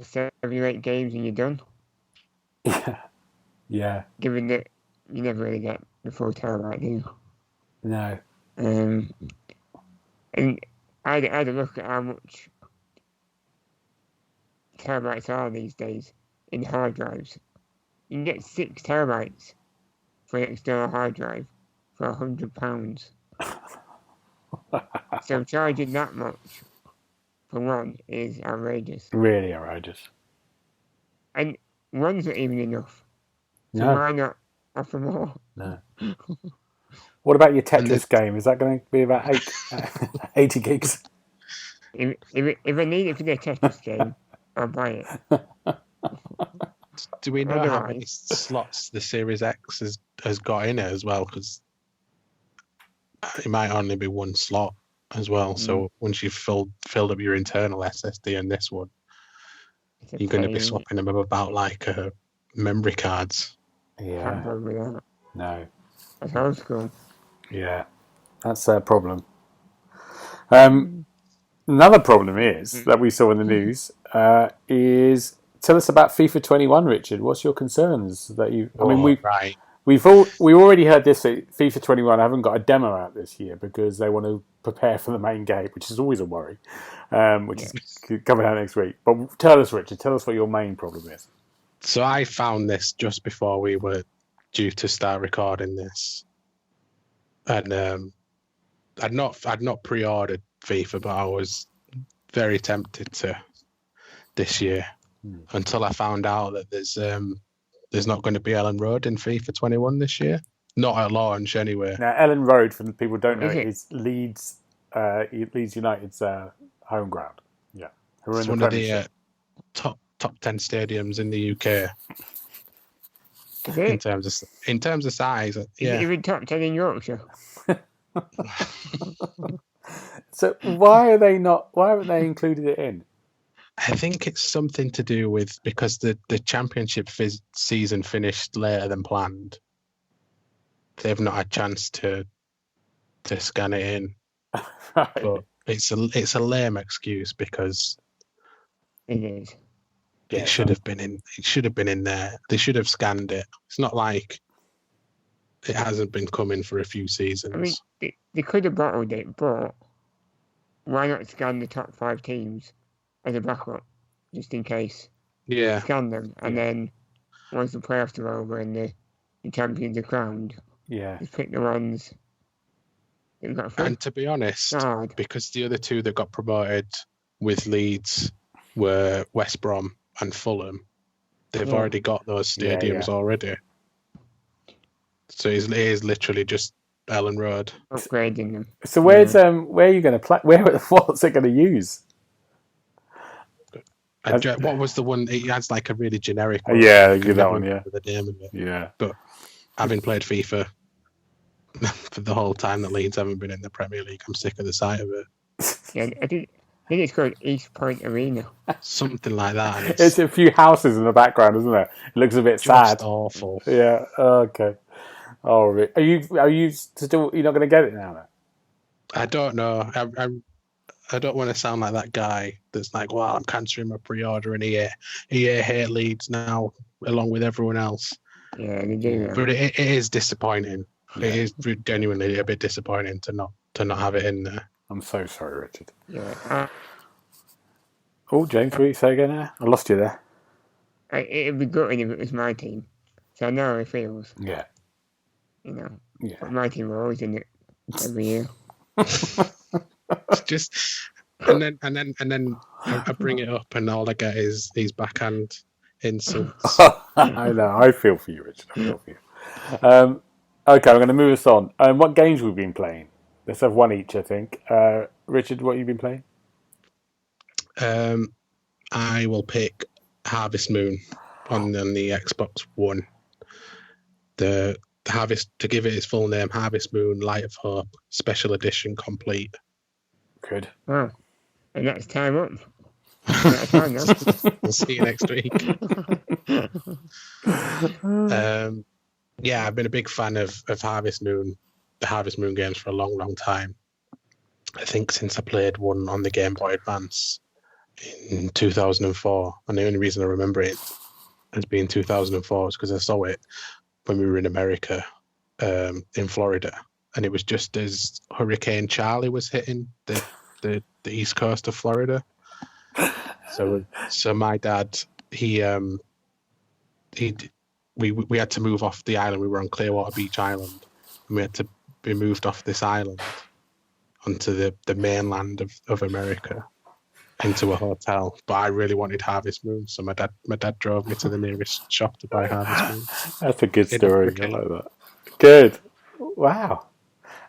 Speaker 2: 7 or 8 games and you're done.
Speaker 1: Yeah. Yeah.
Speaker 2: Given that you never really get the 4 terabyte, do you?
Speaker 1: No.
Speaker 2: And I had a look at how much terabytes are these days in hard drives. You can get 6 terabytes for an external hard drive for £100. So charging that much for one is outrageous.
Speaker 4: Really outrageous.
Speaker 2: And one's not even enough. So
Speaker 4: No.
Speaker 2: why not offer more?
Speaker 4: No. What about your Tetris game? Is that going to be about 80 gigs?
Speaker 2: If I need it for the Tetris game, I'll buy it.
Speaker 3: Do we know how many slots the Series X has got in it as well? Because it might only be one slot as well. So once you've filled up your internal SSD and this one, you're going to be swapping them about like memory cards.
Speaker 4: Yeah. No.
Speaker 2: That's old school.
Speaker 4: Yeah. That's a problem. Another problem is that we saw in the news is tell us about FIFA 21, Richard. What's your concerns that you? I mean, we already heard this at FIFA 21. Haven't got a demo out this year because they want to prepare for the main game, which is always a worry, which is coming out next week. But tell us, Richard. Tell us what your main problem is.
Speaker 3: So I found this just before we were due to start recording this, and I'd not pre-ordered FIFA, but I was very tempted to this year until I found out that there's not going to be Ellen Road in FIFA 21 this year, not at launch anyway.
Speaker 4: Now, Ellen Road, for the people who don't know, is Leeds United's home ground. Yeah,
Speaker 3: it's one of the top 10 stadiums in the UK. In terms of size, yeah.
Speaker 2: Even top 10 in Yorkshire.
Speaker 4: So why haven't they included it in?
Speaker 3: I think it's something to do with because the championship season finished later than planned. They've not had a chance to scan it in.
Speaker 4: Right.
Speaker 3: But it's a lame excuse because
Speaker 2: it is.
Speaker 3: It should have been in. It should have been in there. They should have scanned it. It's not like it hasn't been coming for a few seasons.
Speaker 2: I mean, they could have bottled it, but why not scan the top 5 teams as a backup, just in case?
Speaker 3: Yeah.
Speaker 2: Scan them, and then once the playoffs are over and the champions are crowned, just pick the ones that got through.
Speaker 3: And to be honest, because the other two that got promoted with Leeds were West Brom and Fulham, they've already got those stadiums already. So it is literally just Ellen Road.
Speaker 2: Upgrading them.
Speaker 4: So where are you going to play? What's it going to use?
Speaker 3: What was the one? It has like a really generic one.
Speaker 4: Yeah, give that one. Yeah,
Speaker 3: the name of it.
Speaker 4: Yeah,
Speaker 3: but having played FIFA for the whole time that Leeds haven't been in the Premier League, I'm sick of the sight of it.
Speaker 2: Yeah, I think it's called East Point Arena.
Speaker 3: Something like that.
Speaker 4: It's a few houses in the background, isn't it? It looks a bit sad.
Speaker 3: Awful.
Speaker 4: Yeah. Okay. Oh, are you still? You're not going to get it now, then?
Speaker 3: I don't know. I don't want to sound like that guy that's like, well, I'm cancelling my pre-order and EA hate Leeds now, along with everyone else.
Speaker 2: Yeah, they do.
Speaker 3: But it is disappointing. Yeah. It is genuinely a bit disappointing to not have it in there.
Speaker 4: I'm so sorry, Richard.
Speaker 2: Yeah.
Speaker 4: Oh, James, what you say again there? I lost you there.
Speaker 2: It'd be gutting if it was my team. So I know how it feels.
Speaker 4: Yeah.
Speaker 2: You know.
Speaker 4: Yeah.
Speaker 2: But my team were always in it every year.
Speaker 3: Just and then I bring it up and all I get is these backhand insults.
Speaker 4: I know. I feel for you, Richard. I feel for you. Okay, I'm going to move us on. What games we've been playing? Let's have one each, I think. Richard, what have you been playing?
Speaker 3: I will pick Harvest Moon on the Xbox One. The Harvest, to give it its full name, Harvest Moon Light of Hope Special Edition Complete.
Speaker 4: Good.
Speaker 2: Wow. And that's time up.
Speaker 3: We'll see you next week. Yeah, I've been a big fan of Harvest Moon, the Harvest Moon games for a long, long time. I think since I played one on the Game Boy Advance in 2004. And the only reason I remember it as being 2004 is because I saw it when we were in America, in Florida. And it was just as Hurricane Charlie was hitting the east coast of Florida. So my dad, we had to move off the island. We were on Clearwater Beach Island, and we had to be moved off this island. onto the mainland of America into a hotel. But I really wanted Harvest Moon, so my dad drove me to the nearest shop to buy Harvest Moon.
Speaker 4: That's a good story. I like that. Good. Wow.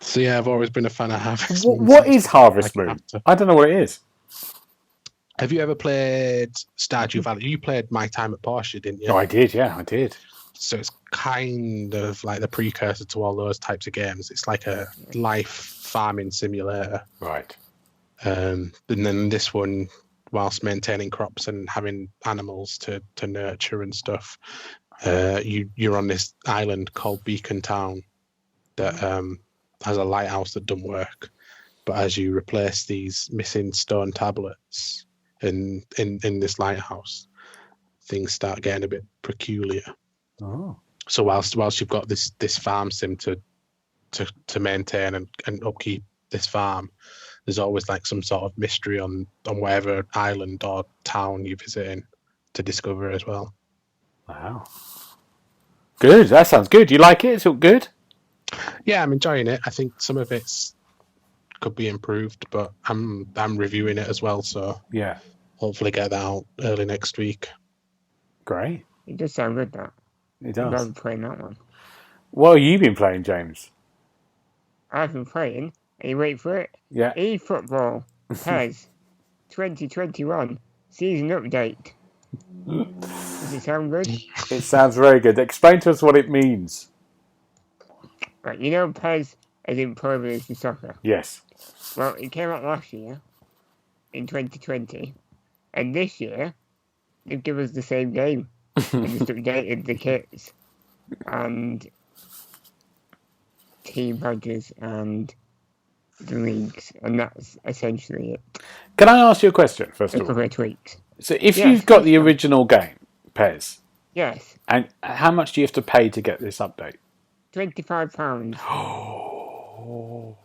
Speaker 3: So yeah, I've always been a fan of Harvest Moon.
Speaker 4: What is Harvest Moon? I don't know what it is.
Speaker 3: Have you ever played Stardew Valley? You played My Time at Portia, didn't you?
Speaker 4: Oh, I did. Yeah, I did.
Speaker 3: So it's kind of like the precursor to all those types of games. It's like a life farming simulator.
Speaker 4: Right.
Speaker 3: And then this one, whilst maintaining crops and having animals to nurture and stuff, you're on this island called Beacon Town that has a lighthouse that doesn't work. But as you replace these missing stone tablets in this lighthouse, things start getting a bit peculiar.
Speaker 4: Oh.
Speaker 3: So whilst you've got this farm sim to maintain and upkeep this farm, there's always like some sort of mystery on whatever island or town you're visiting to discover as well.
Speaker 4: Wow. Good. That sounds good. You like it? It's all good?
Speaker 3: Yeah, I'm enjoying it. I think some of it's could be improved, but I'm reviewing it as well, so
Speaker 4: yeah,
Speaker 3: hopefully get that out early next week.
Speaker 4: Great.
Speaker 2: It does sound good, that.
Speaker 4: It does.
Speaker 2: I've been playing that one.
Speaker 4: What have you been playing, James?
Speaker 2: I've been playing, and you wait for it,
Speaker 4: yeah.
Speaker 2: eFootball PES 2021 season update. Does it sound good?
Speaker 4: It sounds very good. Explain to us what it means.
Speaker 2: Right, you know PES as in Pro Evolution Soccer?
Speaker 4: Yes.
Speaker 2: Well, it came out last year, in 2020, and this year, they've given us the same game. And just updated the kits and team badges and the leagues, and that's essentially it.
Speaker 4: Can I ask you a question first of all?
Speaker 2: A couple of tweaks.
Speaker 4: So, if you've got the original game, PES,
Speaker 2: yes,
Speaker 4: and how much do you have to pay to get this update?
Speaker 2: £25.
Speaker 4: Oh.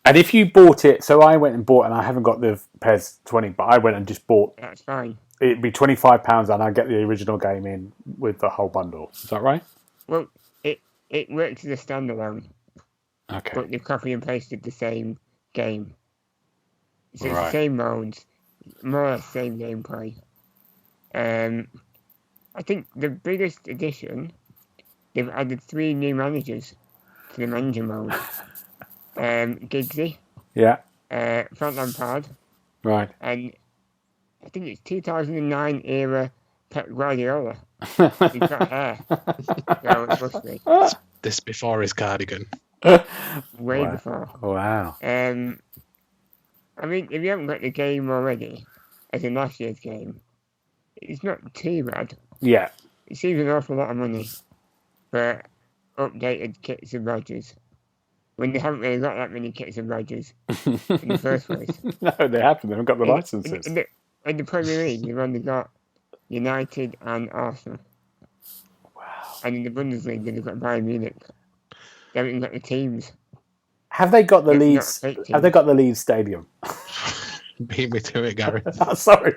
Speaker 4: And if you bought it, so I went and bought, and I haven't got the PES 20, but I went and just bought.
Speaker 2: That's fine.
Speaker 4: It'd be £25, and I get the original game in with the whole bundle. Is that right?
Speaker 2: Well, it works as a standalone.
Speaker 4: Okay.
Speaker 2: But they've copy and pasted the same game. So it's
Speaker 4: Right.
Speaker 2: the same modes, more or less same gameplay. I think the biggest addition, they've added 3 new managers to the manager mode. Giggsy.
Speaker 4: Yeah.
Speaker 2: Frank Lampard.
Speaker 4: Right.
Speaker 2: And I think it's 2009 era Pep Guardiola. He's got hair. No, it must be.
Speaker 3: This before his cardigan.
Speaker 2: Way before.
Speaker 4: Wow.
Speaker 2: I mean, if you haven't got the game already, as in last year's game, it's not too bad.
Speaker 4: Yeah.
Speaker 2: It seems an awful lot of money for updated kits and badges when they haven't really got that many kits and badges in the first place.
Speaker 4: No, they haven't. They haven't got the licenses.
Speaker 2: In the Premier League, they've only got United and Arsenal.
Speaker 4: Wow.
Speaker 2: And in the Bundesliga, they've got Bayern Munich. They haven't even got the teams.
Speaker 4: Have they got the Leeds? Have they got the Leeds Stadium?
Speaker 3: Beat me to it, Gary.
Speaker 4: Oh, sorry.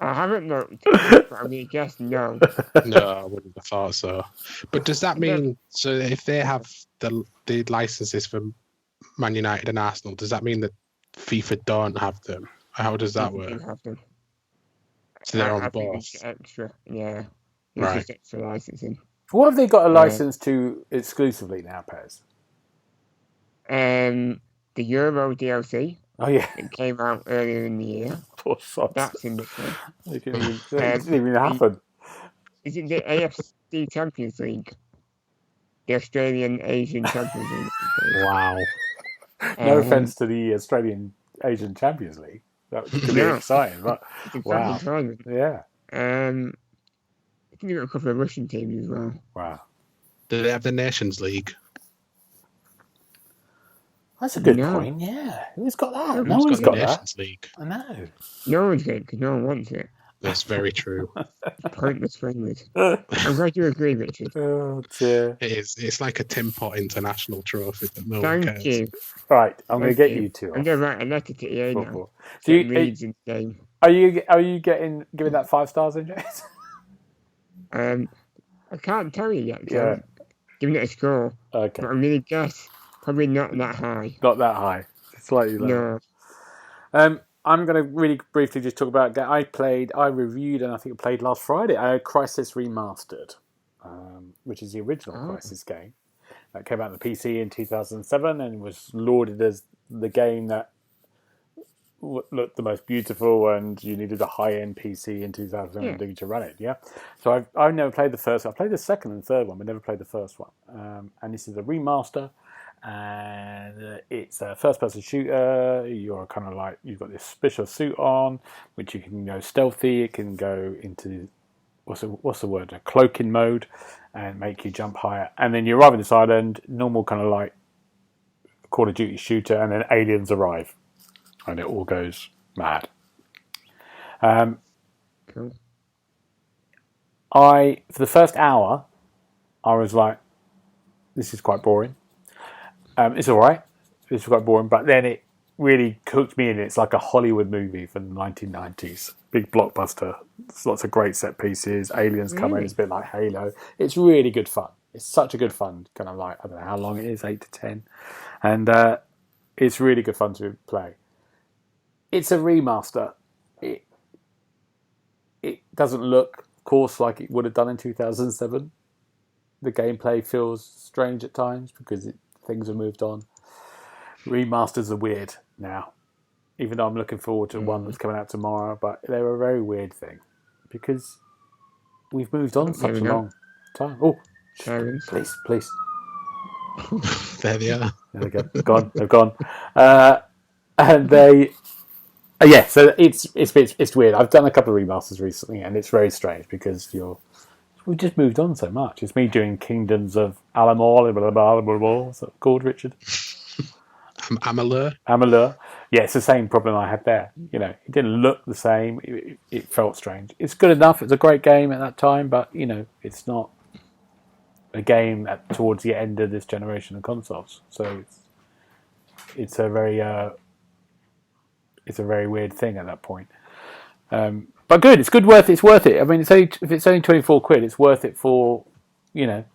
Speaker 2: I haven't looked, but I'm going to guess no.
Speaker 3: No, I wouldn't have thought so. But does that mean, so if they have the licenses for Man United and Arsenal, does that mean that FIFA don't have them? How does that work?
Speaker 2: They have them.
Speaker 3: So they're on
Speaker 2: I think
Speaker 3: both.
Speaker 2: it's extra, yeah. It's
Speaker 3: Right.
Speaker 2: just extra licensing.
Speaker 4: What have they got a license to exclusively now, Pez?
Speaker 2: The Euro DLC.
Speaker 4: Oh, yeah.
Speaker 2: It came out earlier in the year.
Speaker 4: Poor sods.
Speaker 2: That's in this one.
Speaker 4: It didn't even happen.
Speaker 2: Is it the AFC Champions League? The Australian Asian Champions League.
Speaker 3: Wow.
Speaker 4: No offence to the Australian Asian Champions League. That could be exciting, but wow.
Speaker 2: Tournament.
Speaker 4: Yeah.
Speaker 2: I think you've got a couple of Russian teams as well.
Speaker 4: Wow.
Speaker 3: Do they have the Nations League?
Speaker 4: That's a good point, yeah. Who's got that? No one's got
Speaker 3: the
Speaker 4: that.
Speaker 3: Nations League.
Speaker 4: I know.
Speaker 2: No one's got it because no one wants it.
Speaker 3: That's very true.
Speaker 2: It's pointless friendlies. I'm glad you agree, Richard.
Speaker 4: Oh, dear.
Speaker 3: It is. It's like a Tim Pot international trophy that no one
Speaker 2: Thank
Speaker 3: cares.
Speaker 2: you.
Speaker 4: Right, I'm going to get you two.
Speaker 2: I'm going to write a letter to EA now.
Speaker 4: Do
Speaker 2: Leeds in the game.
Speaker 4: Are you giving that 5 stars in, James?
Speaker 2: I can't tell you yet.
Speaker 4: Yeah.
Speaker 2: I'm giving it a score.
Speaker 4: Okay.
Speaker 2: But I'm going to guess Probably not that high.
Speaker 4: Not that high. Slightly lower. No. I'm going to really briefly just talk about. I reviewed, and I think I played last Friday. Crisis Remastered, which is the original Crisis game that came out on the PC in 2007 and was lauded as the game that looked the most beautiful, and you needed a high-end PC in 2007 to run it. Yeah, so I've never played the first. I played the second and third one, but never played the first one. And this is a remaster, and it's a first-person shooter. You're kind of like, you've got this special suit on, which you can go stealthy. It can go into what's the word? A cloaking mode, and make you jump higher. And then you arrive on this island, normal kind of like Call of Duty shooter, and then aliens arrive. And it all goes mad.
Speaker 2: Cool.
Speaker 4: For the first hour, I was like, this is quite boring. It's all right. It's quite boring. But then it really hooked me in. It's like a Hollywood movie from the 1990s. Big blockbuster. There's lots of great set pieces. Aliens come in. It's a bit like Halo. It's really good fun. It's such a good fun. Kind of like, I don't know how long it is, 8 to 10. And it's really good fun to play. It's a remaster. It doesn't look, of course, like it would have done in 2007. The gameplay feels strange at times because things have moved on. Remasters are weird now, even though I'm looking forward to one that's coming out tomorrow. But they're a very weird thing because we've moved on such a long time. Oh, please.
Speaker 3: There they are.
Speaker 4: There they go. They've gone. And they. So it's weird. I've done a couple of remasters recently, and it's very strange because we've just moved on so much. It's me doing Kingdoms of Alamor, what's that called, Richard? Amalur. Yeah, it's the same problem I had there. You know, it didn't look the same. It felt strange. It's good enough. It's a great game at that time, but it's not a game towards the end of this generation of consoles. So it's a very weird thing at that point. But good. It's good. It's worth it. I mean, if it's only £24, it's worth it for to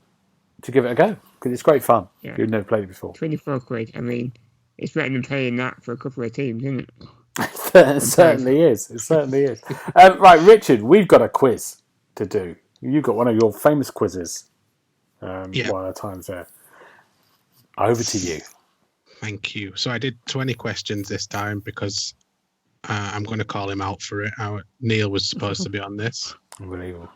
Speaker 4: give it a go because it's great fun.
Speaker 2: Yeah.
Speaker 4: If you've never played it before.
Speaker 2: £24. I mean, it's better than paying that for a couple of teams, isn't it?
Speaker 4: It certainly is. It certainly is. Right, Richard, we've got a quiz to do. You've got one of your famous quizzes. One of the times there. Over to you.
Speaker 3: Thank you. So I did 20 questions this time because I'm going to call him out for it. Neil was supposed to be on this.
Speaker 4: Unbelievable.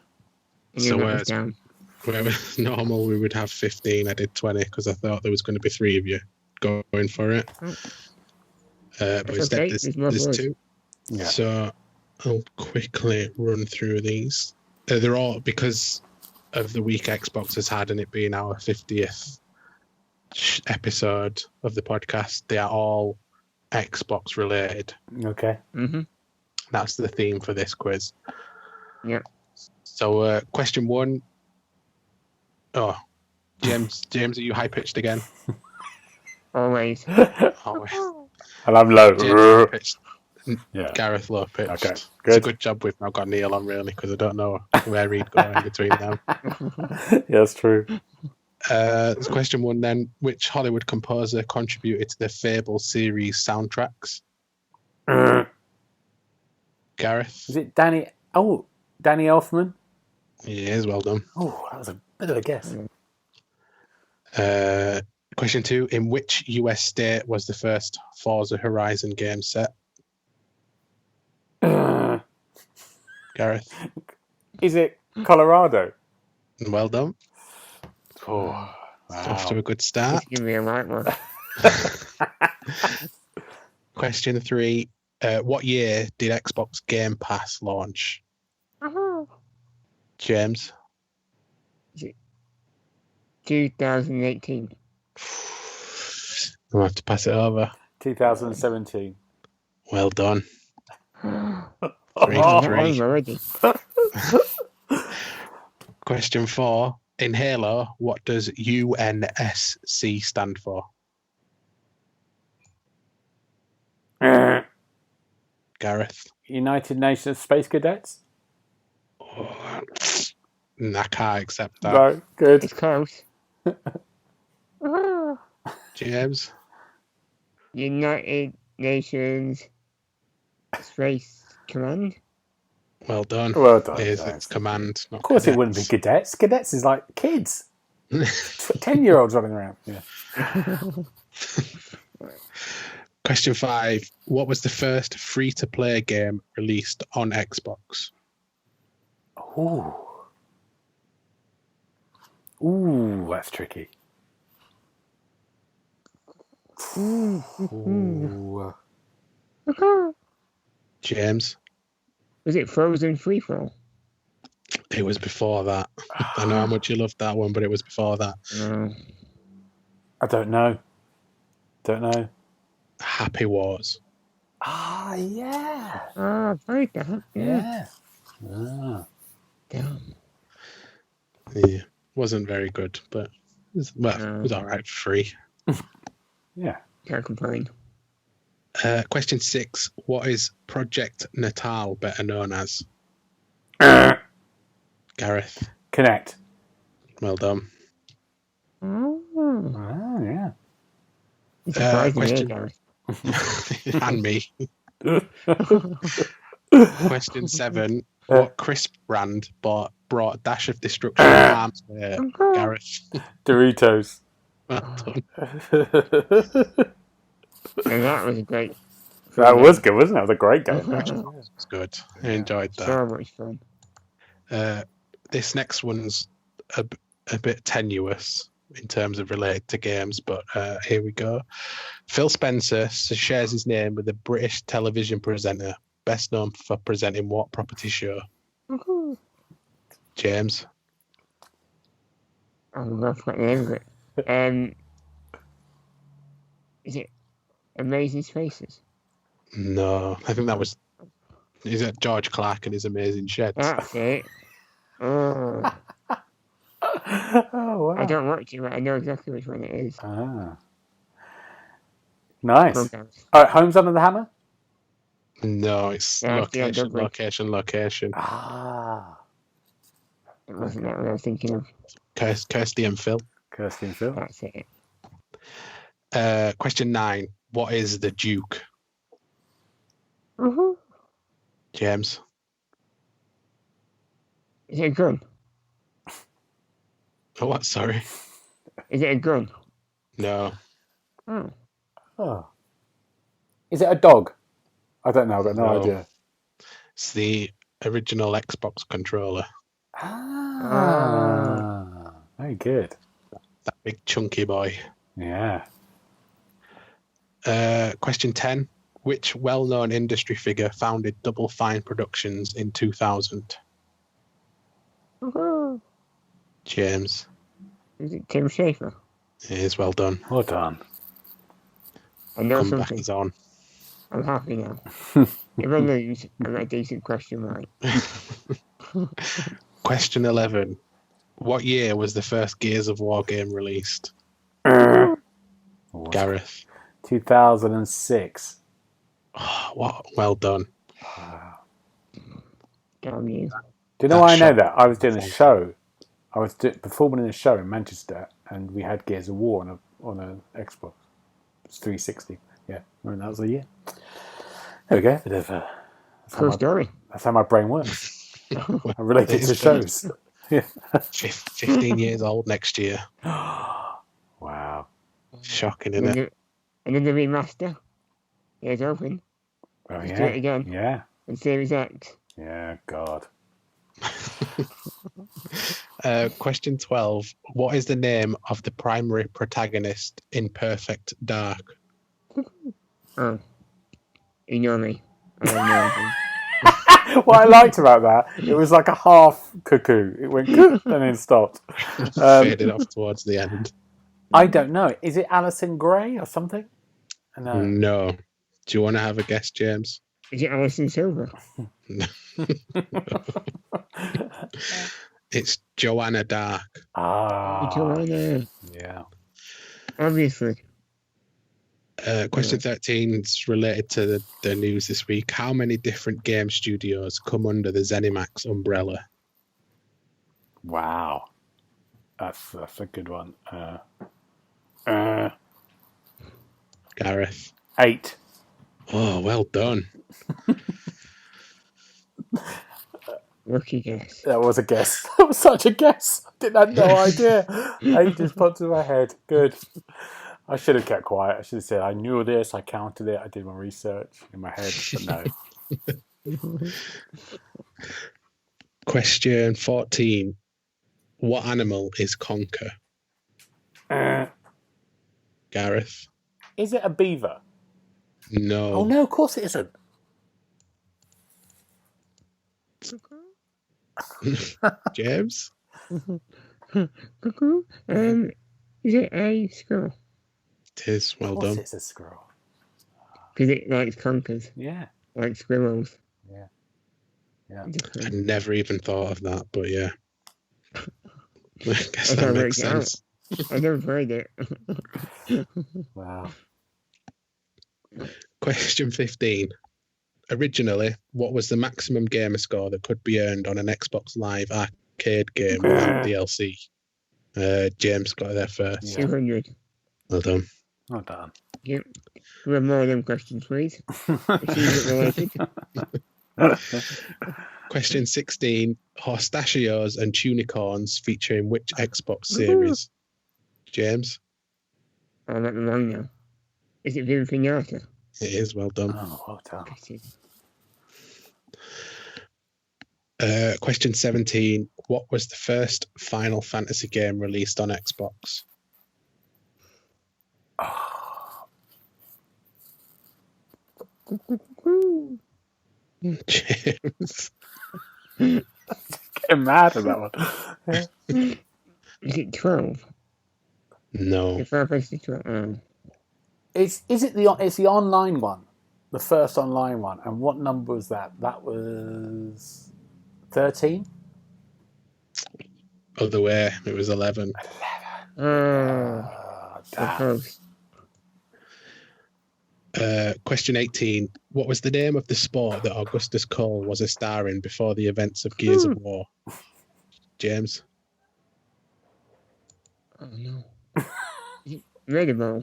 Speaker 3: So where normal we would have 15, I did 20 because I thought there was going to be 3 of you going for it. But instead there's 2.
Speaker 4: Yeah.
Speaker 3: So I'll quickly run through these. They're all because of the week Xbox has had and it being our 50th episode of the podcast. They are all Xbox related.
Speaker 4: Okay.
Speaker 2: Mm-hmm.
Speaker 3: That's the theme for this quiz.
Speaker 2: Yeah.
Speaker 3: So question 1. Oh, James, are you high pitched again?
Speaker 2: Always.
Speaker 3: Always.
Speaker 4: And I'm low.
Speaker 3: James,
Speaker 4: yeah.
Speaker 3: Gareth low pitched.
Speaker 4: Okay.
Speaker 3: Good.
Speaker 4: Good.
Speaker 3: It's a good job we've now got Neil on really because I don't know where he'd go in between them.
Speaker 4: Yeah, that's true.
Speaker 3: Question 1 then. Which Hollywood composer contributed to the Fable series soundtracks? Gareth?
Speaker 4: Is it Danny Elfman?
Speaker 3: He is, well done.
Speaker 4: Oh, that was a bit of a guess.
Speaker 3: Question 2. In which US state was the first Forza Horizon game set? Gareth?
Speaker 4: Is it Colorado?
Speaker 3: Well done.
Speaker 4: Oh, wow.
Speaker 3: Off to a good start.
Speaker 2: Give me a right one.
Speaker 3: Question 3. What year did Xbox Game Pass launch? James?
Speaker 2: 2018.
Speaker 3: I'll have to pass it over.
Speaker 4: 2017.
Speaker 3: Well done. 3
Speaker 2: Oh,
Speaker 3: for 3.
Speaker 2: I'm already.
Speaker 3: Question 4. In Halo, what does UNSC stand for? Gareth?
Speaker 4: United Nations Space Cadets?
Speaker 3: Oh, I can't accept that.
Speaker 4: No, good.
Speaker 2: It's close.
Speaker 3: James?
Speaker 2: United Nations Space Command.
Speaker 3: Well done.
Speaker 4: Well done.
Speaker 3: It's command, not
Speaker 4: Of course,
Speaker 3: cadets.
Speaker 4: it wouldn't be cadets. Cadets is like kids. 10-year-olds running around. Yeah.
Speaker 3: Question 5. What was the first free-to-play game released on Xbox?
Speaker 4: Ooh, that's tricky. Ooh.
Speaker 3: James?
Speaker 2: Was it Frozen Freefall?
Speaker 3: It was before that. I know how much you loved that one, but it was before that.
Speaker 2: No.
Speaker 4: I don't know.
Speaker 3: Happy Wars.
Speaker 4: Yeah.
Speaker 2: I've heard that.
Speaker 4: Yeah.
Speaker 2: Damn.
Speaker 3: Yeah. Wasn't very good, but it was all right for free.
Speaker 4: Yeah.
Speaker 2: Can't complain.
Speaker 3: Question 6. What is Project Natal better known as? Gareth.
Speaker 4: Connect.
Speaker 3: Well done.
Speaker 4: Yeah.
Speaker 3: Question... and me. Question 7. What crisp brand brought a dash of destruction in harm's way? Gareth.
Speaker 4: Doritos.
Speaker 3: Well done.
Speaker 2: And that was great.
Speaker 4: That was good, wasn't it? It was a great game.
Speaker 3: It's good. I enjoyed that.
Speaker 2: So much fun.
Speaker 3: This next one's a bit tenuous in terms of related to games, but here we go. Phil Spencer shares his name with a British television presenter, best known for presenting what property show? James?
Speaker 2: I forgot the name of it. Is it Amazing Spaces?
Speaker 3: No, I think that was... Is it George Clark and his Amazing Sheds?
Speaker 2: That's it. Oh,
Speaker 4: wow.
Speaker 2: I don't watch it, but I know exactly which one it is.
Speaker 4: Nice.
Speaker 2: Programs.
Speaker 4: All right, Homes Under the Hammer?
Speaker 3: No, it's location.
Speaker 2: It wasn't that what I was thinking of.
Speaker 3: Kirsty and Phil.
Speaker 2: That's it.
Speaker 3: Question 9. What is the Duke? James?
Speaker 2: Is it a gun?
Speaker 3: Oh, what? Sorry.
Speaker 2: Is it a gun?
Speaker 3: No.
Speaker 4: Oh. Is it a dog? I don't know. I've got no idea.
Speaker 3: It's the original Xbox controller.
Speaker 4: Very good.
Speaker 3: That big chunky boy.
Speaker 4: Yeah.
Speaker 3: Question 10. Which well-known industry figure founded Double Fine Productions in 2000? James?
Speaker 2: Is it Tim Schafer?
Speaker 3: It is. Well done.
Speaker 4: Well done.
Speaker 2: I know
Speaker 3: Comeback
Speaker 2: something.
Speaker 3: is on.
Speaker 2: I'm happy now. If I lose, I got a decent question right.
Speaker 3: Question 11. What year was the first Gears of War game released? Gareth?
Speaker 4: 2006.
Speaker 3: Oh, what? Well done.
Speaker 2: Damn you.
Speaker 4: Do you know why I know that? I was doing a show. I was performing in a show in Manchester, and we had Gears of War on an Xbox. It was 360. Yeah, and that was the year. There we go.
Speaker 2: Cool story.
Speaker 4: That's how my brain works. I relate it to shows. Yeah.
Speaker 3: 15 years old next year.
Speaker 4: Wow.
Speaker 3: Shocking, isn't it?
Speaker 2: And then the remaster. It's open.
Speaker 4: Oh,
Speaker 2: Let's do it again.
Speaker 4: Yeah.
Speaker 2: And Series X.
Speaker 4: Yeah, God.
Speaker 3: Question 12. What is the name of the primary protagonist in Perfect Dark?
Speaker 2: Oh. You know me. I don't know anything.
Speaker 4: What I liked about that, it was like a half cuckoo. It went and then stopped.
Speaker 3: Faded off towards the end.
Speaker 4: I don't know. Is it Alison Gray or something?
Speaker 3: No. Do you want to have a guess, James?
Speaker 2: Is it Alison Silver?
Speaker 3: It's Joanna Dark.
Speaker 2: Joanna.
Speaker 4: Yeah.
Speaker 2: Obviously.
Speaker 3: Question 13 is related to the news this week. How many different game studios come under the ZeniMax umbrella?
Speaker 4: Wow. That's a good one.
Speaker 3: Gareth?
Speaker 4: 8.
Speaker 3: Oh, well done.
Speaker 2: Lucky guess.
Speaker 4: That was a guess. That was such a guess. I had no idea. 8 just popped in my head. Good. I should have kept quiet. I should have said, I knew this, I counted it, I did my research in my head, but no.
Speaker 3: Question 14. What animal is Conker? Gareth?
Speaker 4: Is it a beaver?
Speaker 3: No.
Speaker 4: Oh, no, of course it isn't.
Speaker 3: James?
Speaker 2: Cuckoo? Is it a squirrel?
Speaker 3: It is. Well
Speaker 4: Of course
Speaker 3: done.
Speaker 4: it's a squirrel.
Speaker 2: Because it likes conkers,
Speaker 4: Yeah.
Speaker 2: like squirrels.
Speaker 4: Yeah.
Speaker 3: I never even thought of that, but yeah. I guess
Speaker 2: I
Speaker 3: that
Speaker 2: can't
Speaker 3: makes
Speaker 2: work it out.
Speaker 3: sense.
Speaker 2: I never tried it.
Speaker 4: Wow.
Speaker 3: Question 15. Originally, what was the maximum gamer score that could be earned on an Xbox Live arcade game without DLC? James got there first.
Speaker 2: 200.
Speaker 3: Well done.
Speaker 4: Well done.
Speaker 2: Yep. We have more of them questions, please. Achievement related.
Speaker 3: Question 16. Hostachios and Tunicorns feature in which Xbox series? James?
Speaker 2: I'm at the wrong now. Is it Viva Pinata?
Speaker 3: It is. Well done.
Speaker 4: Oh, well done.
Speaker 3: Question 17. What was the first Final Fantasy game released on Xbox? James?
Speaker 4: Getting mad at that one.
Speaker 2: Is it 12?
Speaker 3: No.
Speaker 2: The Final Fantasy 12.
Speaker 4: Is it it's the online one, the first online one, and what number was that? That was 13.
Speaker 3: Other way. It was 11.
Speaker 4: Damn.
Speaker 3: Question 18. What was the name of the sport that Augustus Cole was a star in before the events of Gears of War? James?
Speaker 2: Oh no. Ready ball.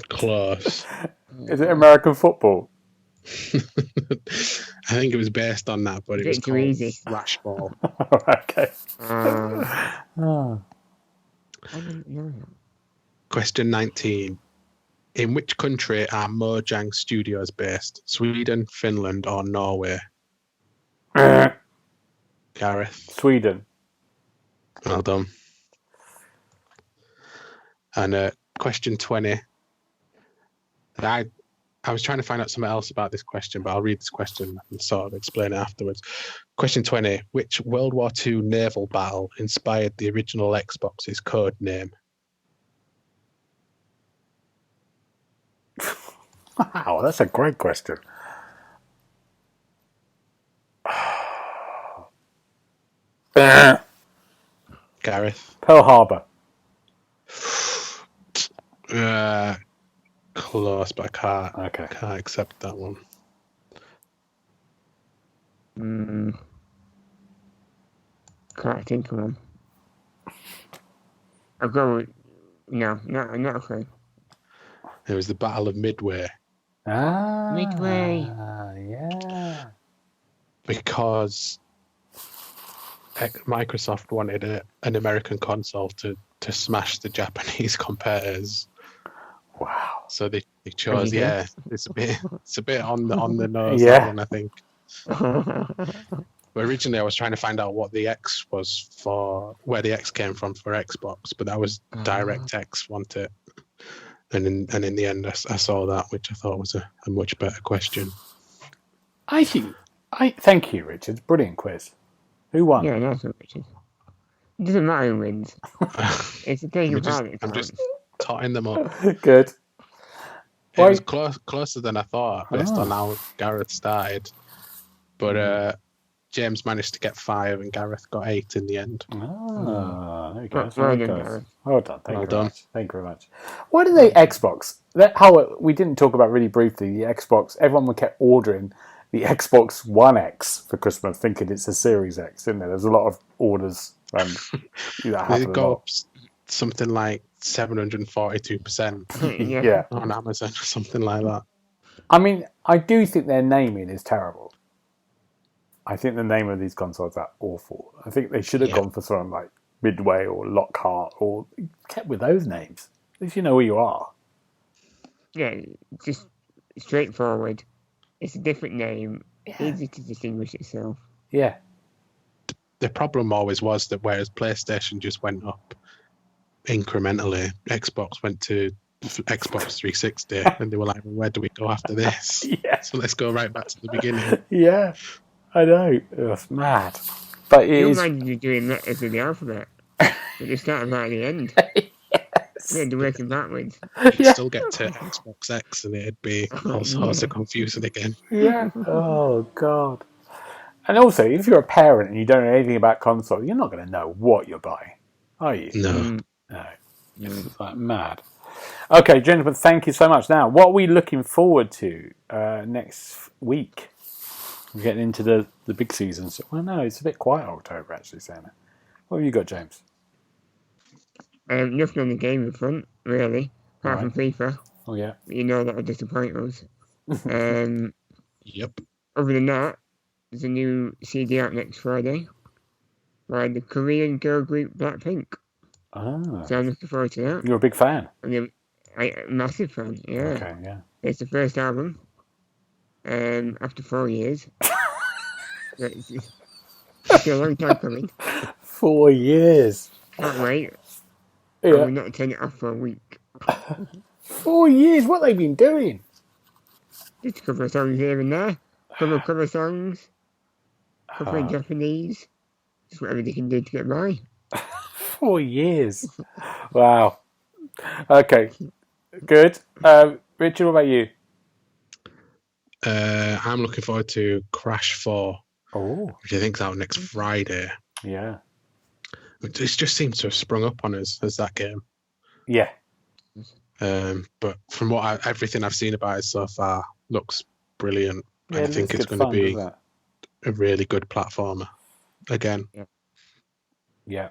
Speaker 3: Close.
Speaker 4: Is it American football?
Speaker 3: I think it was based on that, but it was called
Speaker 2: easy.
Speaker 3: Flashball.
Speaker 4: Okay.
Speaker 2: I didn't know that.
Speaker 3: Question 19. In which country are Mojang Studios based? Sweden, Finland, or Norway? Gareth?
Speaker 4: Sweden.
Speaker 3: Well done. And question 20. I was trying to find out something else about this question, but I'll read this question and sort of explain it afterwards. Question 20. Which World War II naval battle inspired the original Xbox's code name?
Speaker 4: Wow, that's a great question.
Speaker 3: Gareth?
Speaker 4: Pearl Harbor.
Speaker 3: Close, but I
Speaker 4: Okay.
Speaker 3: can't accept that one.
Speaker 2: Can't think of one. I'll go with... No, not a clue.
Speaker 3: It was the Battle of Midway.
Speaker 2: Midway.
Speaker 4: Yeah.
Speaker 3: Because Microsoft wanted an American console to smash the Japanese competitors.
Speaker 4: Wow.
Speaker 3: So they chose, it's a bit on the nose,
Speaker 4: Yeah.
Speaker 3: that one, I think. But originally I was trying to find out what the X was for, where the X came from for Xbox, but that was DirectX wanted. And in the end I saw that, which I thought was a much better question.
Speaker 4: Thank you, Richard. Brilliant quiz. Who won?
Speaker 2: Yeah, that's what it is. It doesn't matter who wins. It's a thing about it.
Speaker 3: I'm just totting them up.
Speaker 4: Good.
Speaker 3: It was closer than I thought, based on how Gareth started. But James managed to get 5 and Gareth got 8 in the end.
Speaker 4: There we go.
Speaker 2: Well
Speaker 4: done.
Speaker 3: Well done.
Speaker 4: Thank you very much. Why did they Xbox? We didn't talk about really briefly the Xbox. Everyone kept ordering the Xbox One X for Christmas, thinking it's a Series X, didn't there? There's a lot of orders. That
Speaker 3: They
Speaker 4: happened.
Speaker 3: got something like 742%
Speaker 2: Yeah.
Speaker 3: on Amazon or something like that.
Speaker 4: I mean, I do think their naming is terrible. I think the name of these consoles are awful. I think they should have gone for something like Midway or Lockhart or kept with those names. At least you know who you are.
Speaker 2: Yeah, just straightforward. It's a different name, easy to distinguish itself.
Speaker 4: Yeah.
Speaker 3: The problem always was that whereas PlayStation just went up incrementally, Xbox went to Xbox 360 and they were like, well, where do we go after this? So let's go right back to the beginning.
Speaker 4: Yeah, I know. It's mad. But it is...
Speaker 2: mind you doing letters of the alphabet. But you start right at the end. Yeah, they're working backwards.
Speaker 3: You'd still get to Xbox X and it'd be all sorts of confusing again.
Speaker 4: Yeah. Oh, God. And also, if you're a parent and you don't know anything about console, you're not going to know what you're buying, are you?
Speaker 3: No.
Speaker 4: No. It's like mad. Okay, gentlemen, thank you so much. Now, what are we looking forward to next week? We're getting into the big seasons. Well, no, it's a bit quiet October, actually, Santa. What have you got, James?
Speaker 2: Nothing on the gaming front, really, apart from FIFA.
Speaker 4: Oh, yeah.
Speaker 2: You know that'll disappoint us.
Speaker 3: Yep.
Speaker 2: Other than that, there's a new CD out next Friday by the Korean girl group Blackpink.
Speaker 4: Ah.
Speaker 2: So I'm looking forward to that.
Speaker 4: You're a big fan?
Speaker 2: I'm a massive fan, yeah.
Speaker 4: Okay, yeah.
Speaker 2: It's the first album after 4 years. It's a long time coming.
Speaker 4: 4 years.
Speaker 2: Can't wait.
Speaker 4: Yeah.
Speaker 2: I will not turn it off for a week.
Speaker 4: 4 years? What have they been doing?
Speaker 2: Just a couple of songs here and there. Cover songs. Couple in Japanese. Just whatever they can do to get by.
Speaker 4: 4 years. Wow. Okay. Good. Richard, what about you?
Speaker 3: I'm looking forward to Crash 4.
Speaker 4: Oh.
Speaker 3: Which I think's out next Friday.
Speaker 4: Yeah.
Speaker 3: It just seems to have sprung up on us as that game.
Speaker 4: Yeah.
Speaker 3: But from everything I've seen about it so far, looks brilliant.
Speaker 4: Yeah,
Speaker 3: and I think it's going to be a really good platformer again.
Speaker 2: Yeah.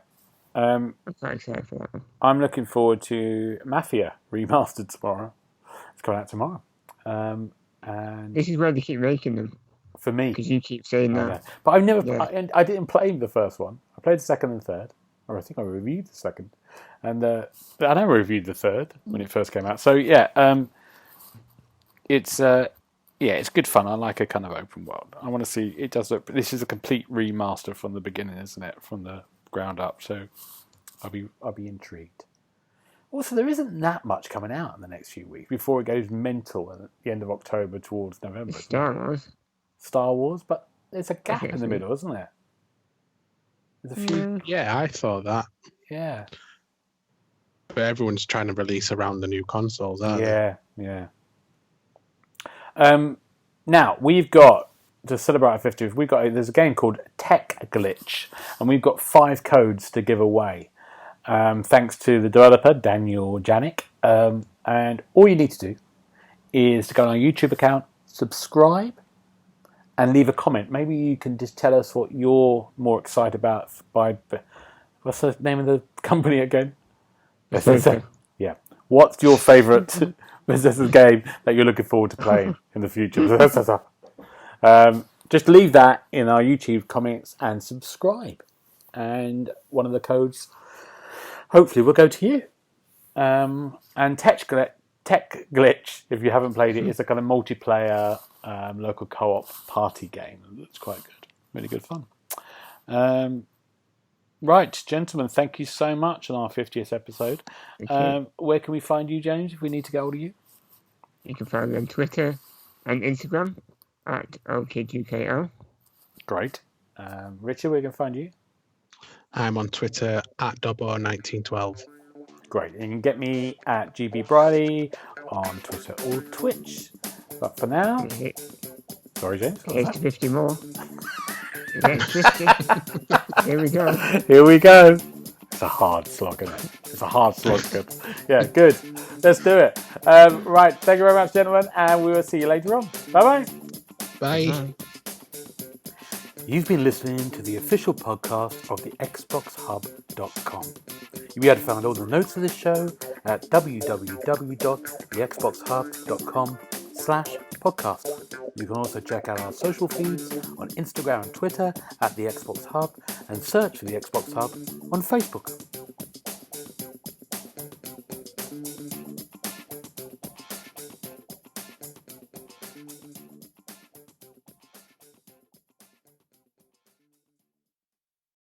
Speaker 4: I'm
Speaker 2: quite excited for that one.
Speaker 4: I'm looking forward to Mafia remastered tomorrow. It's coming out tomorrow. And
Speaker 2: this is where they keep making them.
Speaker 4: For me.
Speaker 2: Because you keep saying that.
Speaker 4: But I've never... Yeah. I didn't play the first one. I played the second and third. Or I think I reviewed the second. And but I never reviewed the third when it first came out. So, yeah. It's good fun. I like a kind of open world. I want to see... It does look... This is a complete remaster from the beginning, isn't it? From the ground up. So I'll be intrigued. Also, there isn't that much coming out in the next few weeks before it goes mental at the end of October towards November. Star Wars, but there's a gap in the middle, isn't there? There's a few.
Speaker 3: Yeah, I thought that.
Speaker 4: Yeah.
Speaker 3: But everyone's trying to release around the new consoles, aren't they?
Speaker 4: Yeah. Now, we've got, to celebrate our 50th, there's a game called Tech Glitch, and we've got 5 codes to give away. Thanks to the developer, Daniel Janik. And all you need to do is to go on our YouTube account, subscribe, and leave a comment. Maybe you can just tell us what you're more excited about what's the name of the company again? Yeah. What's your favourite Bethesda game that you're looking forward to playing in the future? Just leave that in our YouTube comments and subscribe. And one of the codes, hopefully, will go to you. And Tech Glitch, if you haven't played it, is a kind of multiplayer local co-op party game. It's quite good. Really good fun. Right, gentlemen, thank you so much on our 50th episode. Where can we find you, James, if we need to get hold of you?
Speaker 2: You can find me on Twitter and Instagram at OKGKL.
Speaker 4: Great. Richard, where can we find you?
Speaker 3: I'm on Twitter at Dobbo1912.
Speaker 4: Great. And you can get me at GB Briley on Twitter or Twitch. But for now... Sorry, James.
Speaker 2: Here's 50 more. Next 50. Here we go.
Speaker 4: Here we go. It's a hard slog, isn't it? It's a hard slog. Yeah, good. Let's do it. Right. Thank you very much, gentlemen. And we will see you later on. Bye-bye.
Speaker 3: Bye.
Speaker 4: You've been listening to the official podcast of TheXboxHub.com.
Speaker 1: You'll be able to find all the notes of this show at www.thexboxhub.com/podcast. You can also check out our social feeds on Instagram and Twitter at The Xbox Hub, and search for The Xbox Hub on Facebook.